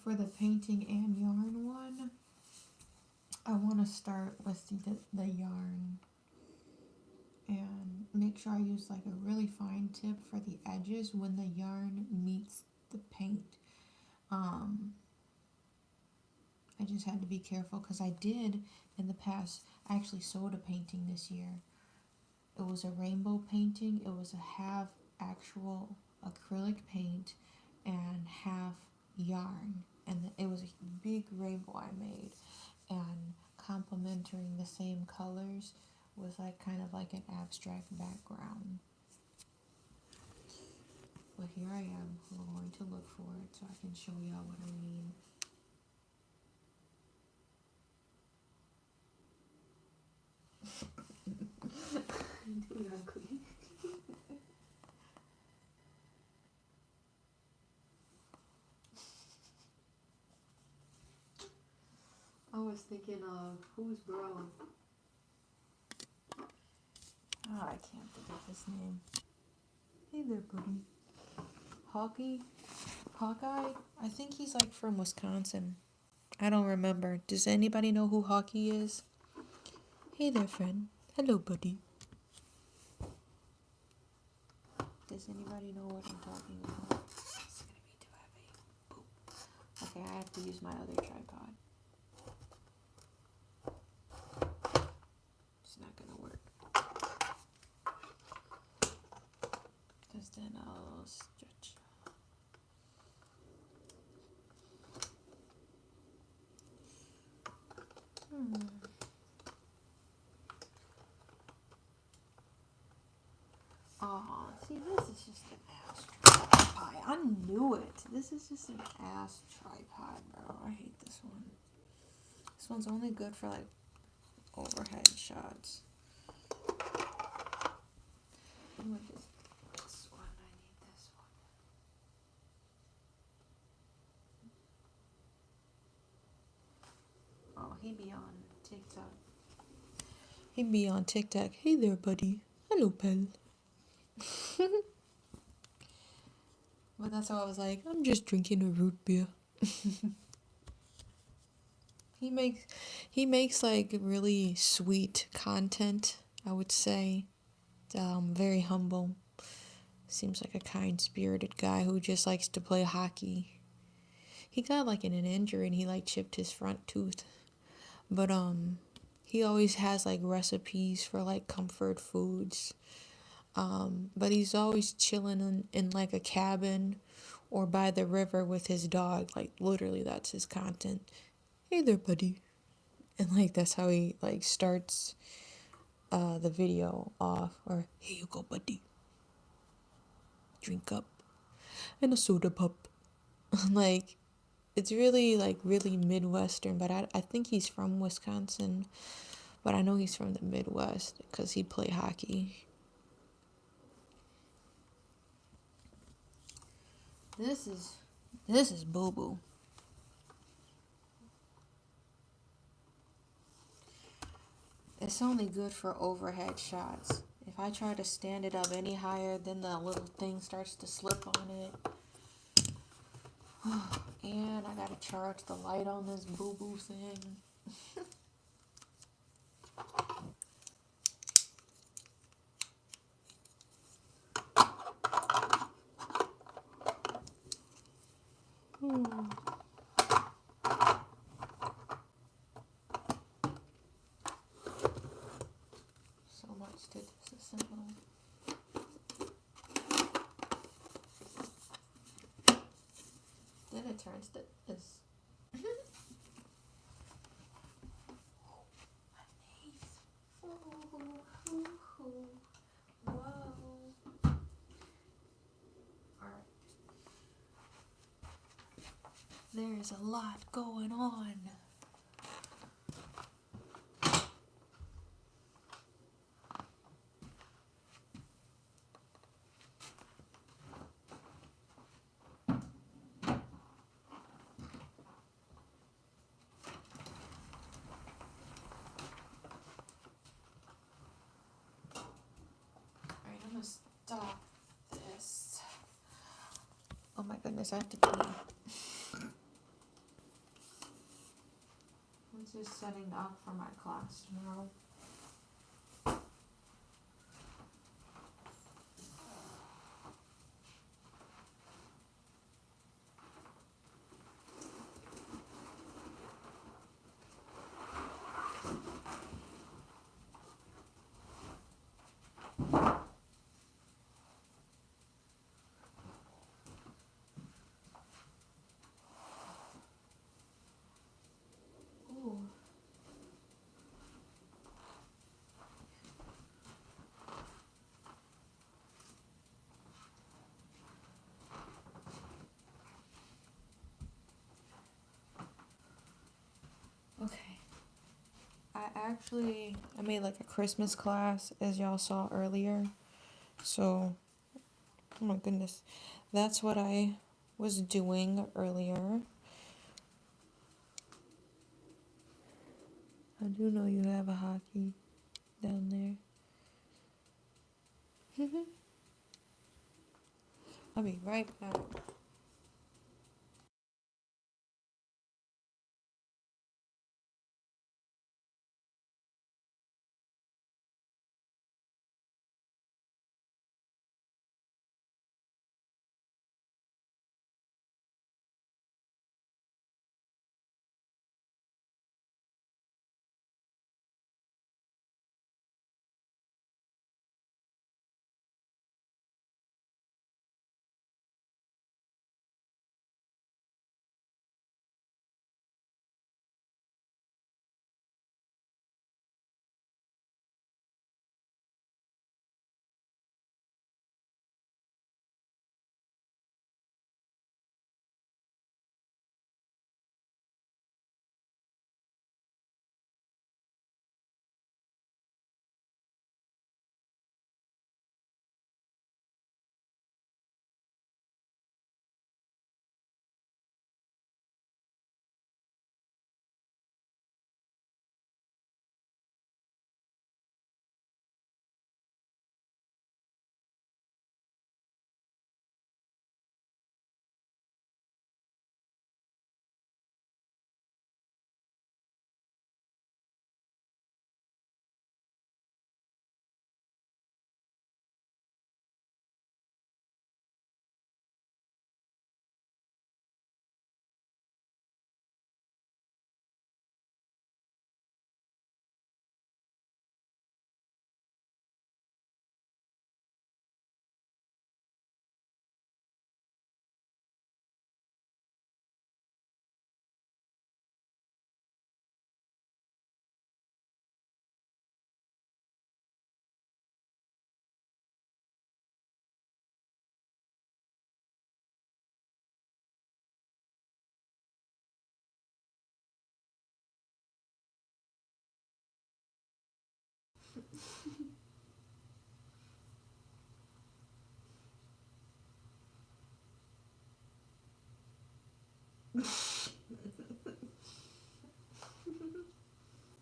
For the painting and yarn one, I want to start with the yarn and make sure I use like a really fine tip for the edges when the yarn meets the paint. I just had to be careful because I did in the past. I actually sewed a painting this year. It was a rainbow painting. It was a half actual acrylic paint and half yarn, and it was a big rainbow I made, and complementing the same colors was like kind of like an abstract background. But here I am, we're going to look for it so I can show y'all what I mean. Too ugly. I was thinking of who's bro? Oh, I can't think of his name. Hey there, buddy. Hawkeye? I think he's like from Wisconsin. I don't remember. Does anybody know who Hawkeye is? Hey there, friend. Hello, buddy. Does anybody know what I'm talking about? It's gonna be too heavy. Boop. Okay, I have to use my other tripod. It's not gonna work. Because then I'll stretch. It's just an ass tripod. I knew it. This is just an ass tripod, bro. I hate this one. This one's only good for like overhead shots. I'm gonna just this one. I need this one. Oh, he be on TikTok. He be on TikTok. Hey there, buddy. Hello, pal. But that's how I was like, I'm just drinking a root beer. He makes like really sweet content, I would say. Very humble. Seems like a kind-spirited guy who just likes to play hockey. He got like in an injury and he like chipped his front tooth. But he always has like recipes for like comfort foods. But he's always chilling in like a cabin or by the river with his dog. Like literally that's his content. Hey there, buddy. And like that's how he like starts the video off. Or here you go, buddy. Drink up. And a soda pop. Like it's really like really Midwestern, but I think he's from Wisconsin. But I know he's from the Midwest because he played hockey. This is boo boo. It's only good for overhead shots. If I try to stand it up any higher, then the little thing starts to slip on it. And I gotta charge the light on this boo boo thing. So much to disassemble. Then it turns to this. Whoa. Alright. There's a lot going on. Alright, I'm gonna stop this. Oh my goodness, I have to pee. I'm just setting up for my class tomorrow. Ooh. Okay. I made like a Christmas class as y'all saw earlier. So, oh my goodness. That's what I was doing earlier. I do know you have a hockey down there. I'll be right back.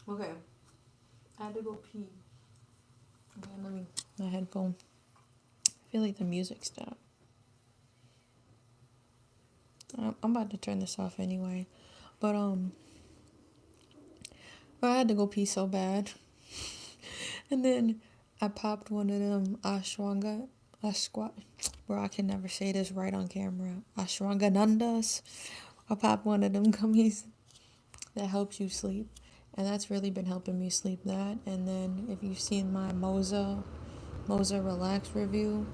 Okay. I had to go pee. Okay, let me. My headphone. I feel like the music stopped. I'm about to turn this off anyway. But I had to go pee so bad. And then I popped one of them bro, I can never say this right on camera. Ashwanganandas. I popped one of them gummies that helps you sleep. And that's really been helping me sleep that. And then if you've seen my Moza Relax review,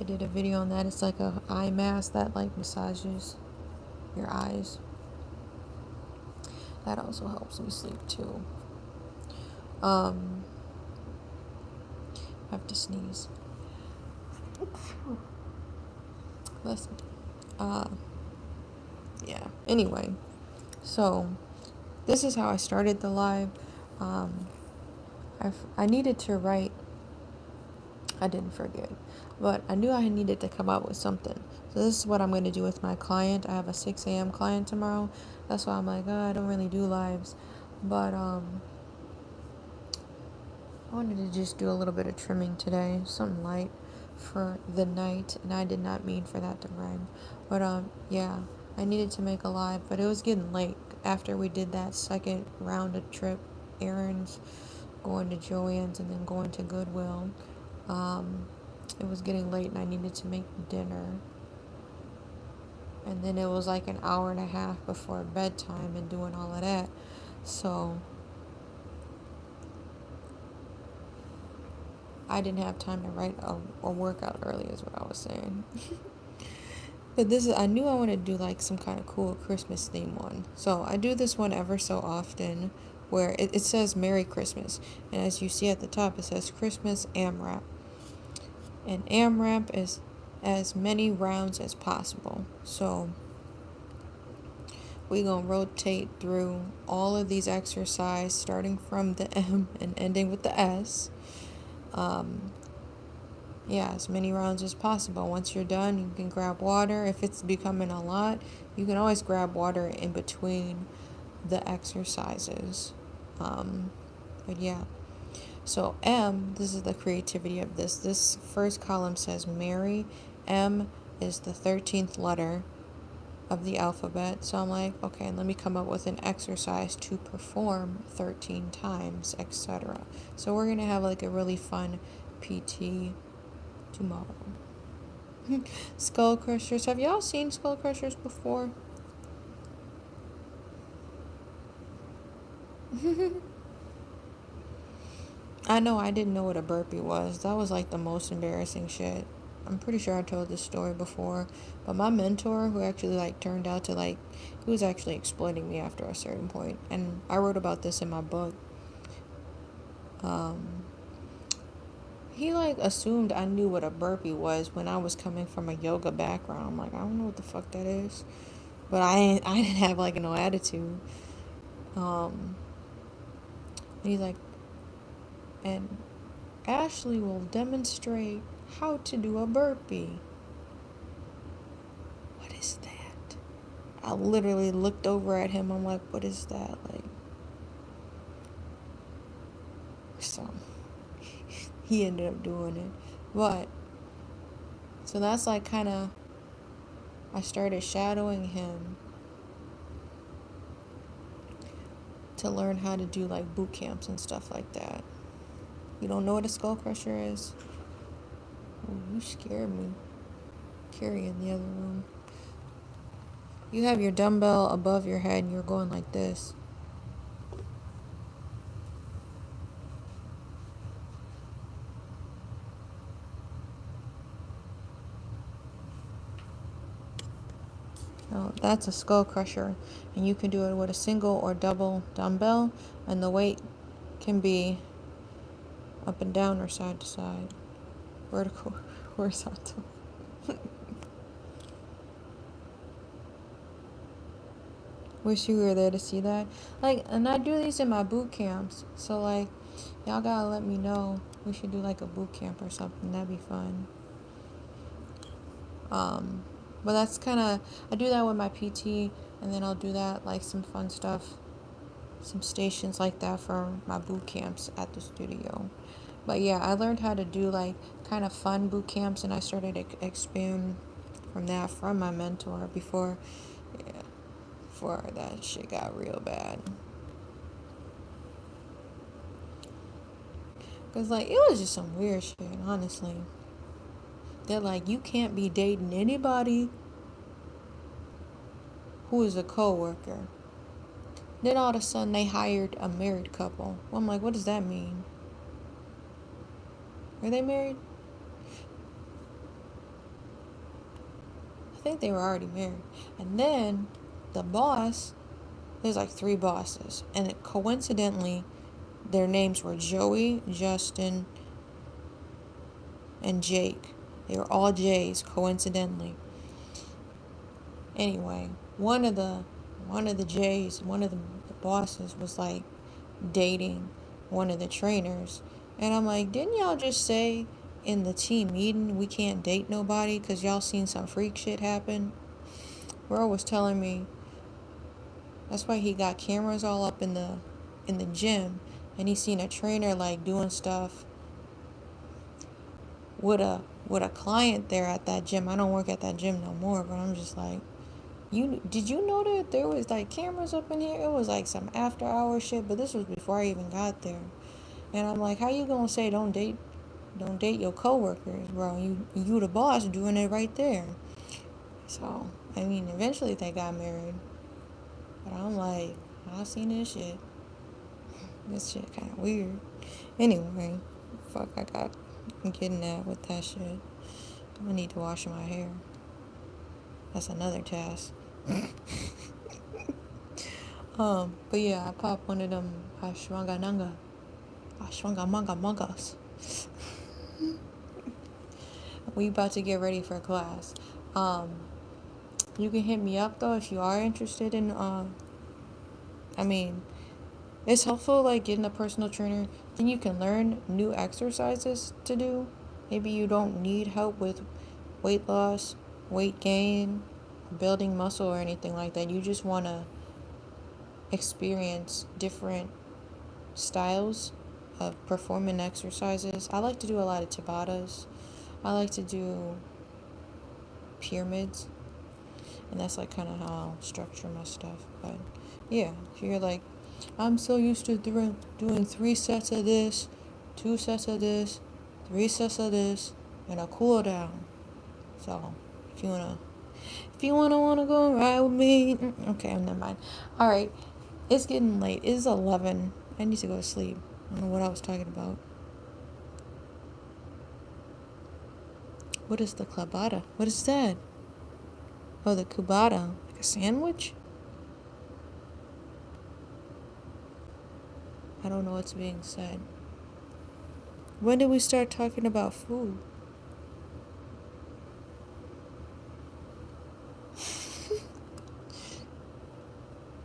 I did a video on that. It's like a eye mask that like massages your eyes. That also helps me sleep too. I have to sneeze. Listen. Yeah. Anyway, so this is how I started the live. I needed to write. I didn't forget, but I knew I needed to come up with something. So this is what I'm going to do with my client. I have a 6 a.m. client tomorrow. That's why I'm like, oh, I don't really do lives, but I wanted to just do a little bit of trimming today, something light for the night, and I did not mean for that to rhyme. But yeah, I needed to make a live, but it was getting late after we did that second round of trip errands, going to Joann's and then going to Goodwill. It was getting late and I needed to make dinner. And then it was like an hour and a half before bedtime and doing all of that. So I didn't have time to write or work out early is what I was saying. But I knew I wanted to do like some kind of cool Christmas theme one. So I do this one ever so often where it says Merry Christmas. And as you see at the top, it says Christmas AMRAP. And AMRAP is as many rounds as possible. So we're going to rotate through all of these exercises, starting from the M and ending with the S. Yeah, as many rounds as possible. Once you're done, you can grab water. If it's becoming a lot, you can always grab water in between the exercises. But yeah. So M, this is the creativity of this. This first column says Mary. M is the 13th letter of the alphabet. So I'm like, okay, let me come up with an exercise to perform 13 times, etc. So we're going to have like a really fun PT tomorrow. Skull crushers. Have y'all seen skull crushers before? I know I didn't know what a burpee was. That was like the most embarrassing shit. I'm pretty sure I told this story before, but my mentor, who actually like turned out to like, he was actually exploiting me after a certain point, and I wrote about this in my book. He like assumed I knew what a burpee was when I was coming from a yoga background. I'm like, I don't know what the fuck that is, but I didn't have like no attitude. And he's like, and Ashlee will demonstrate how to do a burpee. What is that? I literally looked over at him. I'm like, what is that? Like, so he ended up doing it. But, so that's like kind of, I started shadowing him to learn how to do like boot camps and stuff like that. You don't know what a skull crusher is? Oh, you scared me. Carrie in the other room. You have your dumbbell above your head and you're going like this. Now, that's a skull crusher, and you can do it with a single or double dumbbell, and the weight can be up and down or side to side, vertical, horizontal. Wish you were there to see that. Like, and I do these in my boot camps, so like, y'all gotta let me know. We should do like a boot camp or something. That'd be fun. But that's kind of, I do that with my PT And then I'll do that, like some fun stuff, some stations like that for my boot camps at the studio. But yeah, I learned how to do like kind of fun boot camps, and I started to expand from that from my mentor before, yeah, before that shit got real bad. Cause like it was just some weird shit, honestly. They're like, you can't be dating anybody who is a coworker. Then all of a sudden they hired a married couple. I'm like, what does that mean? Are they married? I think they were already married. And then the boss, there's like 3 bosses, and coincidentally, their names were Joey, Justin, and Jake. They were all J's, coincidentally. Anyway, one of the J's, one of the bosses was like dating one of the trainers, and I'm like, didn't y'all just say in the team meeting we can't date nobody because y'all seen some freak shit happen? Bro was telling me that's why he got cameras all up in the gym, and he seen a trainer like doing stuff with a client there at that gym. I don't work at that gym no more, but I'm just like, did you know that there was like cameras up in here? It was like some after hour shit, but this was before I even got there. And I'm like, how you gonna say don't date your coworkers, bro? You the boss doing it right there. So I mean, eventually they got married, but I'm like, I seen this shit. This shit kind of weird. Anyway, fuck, I'm getting that with that shit. I need to wash my hair. That's another task. But yeah, I popped one of them ashwanga manga mangas. We about to get ready for class. You can hit me up though if you are interested in. I mean, it's helpful like getting a personal trainer. Then you can learn new exercises to do. Maybe you don't need help with weight loss, weight gain, building muscle or anything like that. You just want to experience different styles of performing exercises. I like to do a lot of Tabatas. I like to do pyramids, and that's like kind of how I'll structure my stuff. But yeah, if you're like, I'm so used to doing 3 sets of this, 2 sets of this, 3 sets of this, and a cool down. So if you wanna go and ride with me, okay, never mind. All right, it's getting late. It's 11. I need to go to sleep. I don't know what I was talking about. What is the clavada? What is that? Oh, the cubata. Like a sandwich? I don't know what's being said. When did we start talking about food?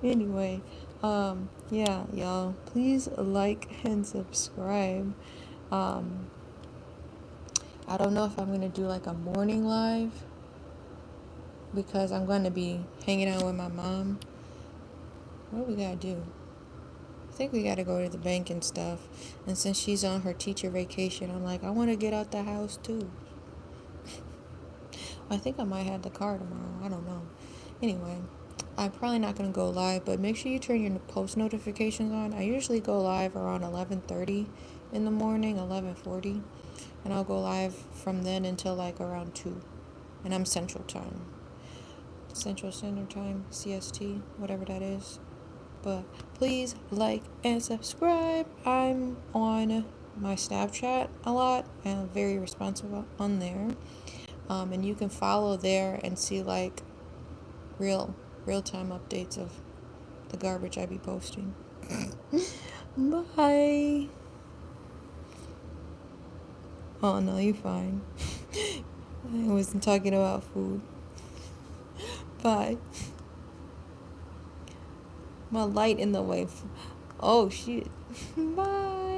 Anyway, yeah, y'all, please like and subscribe. I don't know if I'm gonna do like a morning live because I'm gonna be hanging out with my mom. What do we gotta do? I think we gotta go to the bank and stuff. And since she's on her teacher vacation, I'm like, I wanna get out the house too. I think I might have the car tomorrow. I don't know. Anyway, I'm probably not going to go live, but make sure you turn your post notifications on. I usually go live around 11:30 in the morning, 11:40, and I'll go live from then until like around 2. And I'm Central Time. Central Standard Time, CST, whatever that is. But please like and subscribe. I'm on my Snapchat a lot and I'm very responsive on there. And you can follow there and see like real-time updates of the garbage I be posting. Bye. Oh no, you're fine. I wasn't talking about food. Bye. My light in the way. Oh shit. Bye.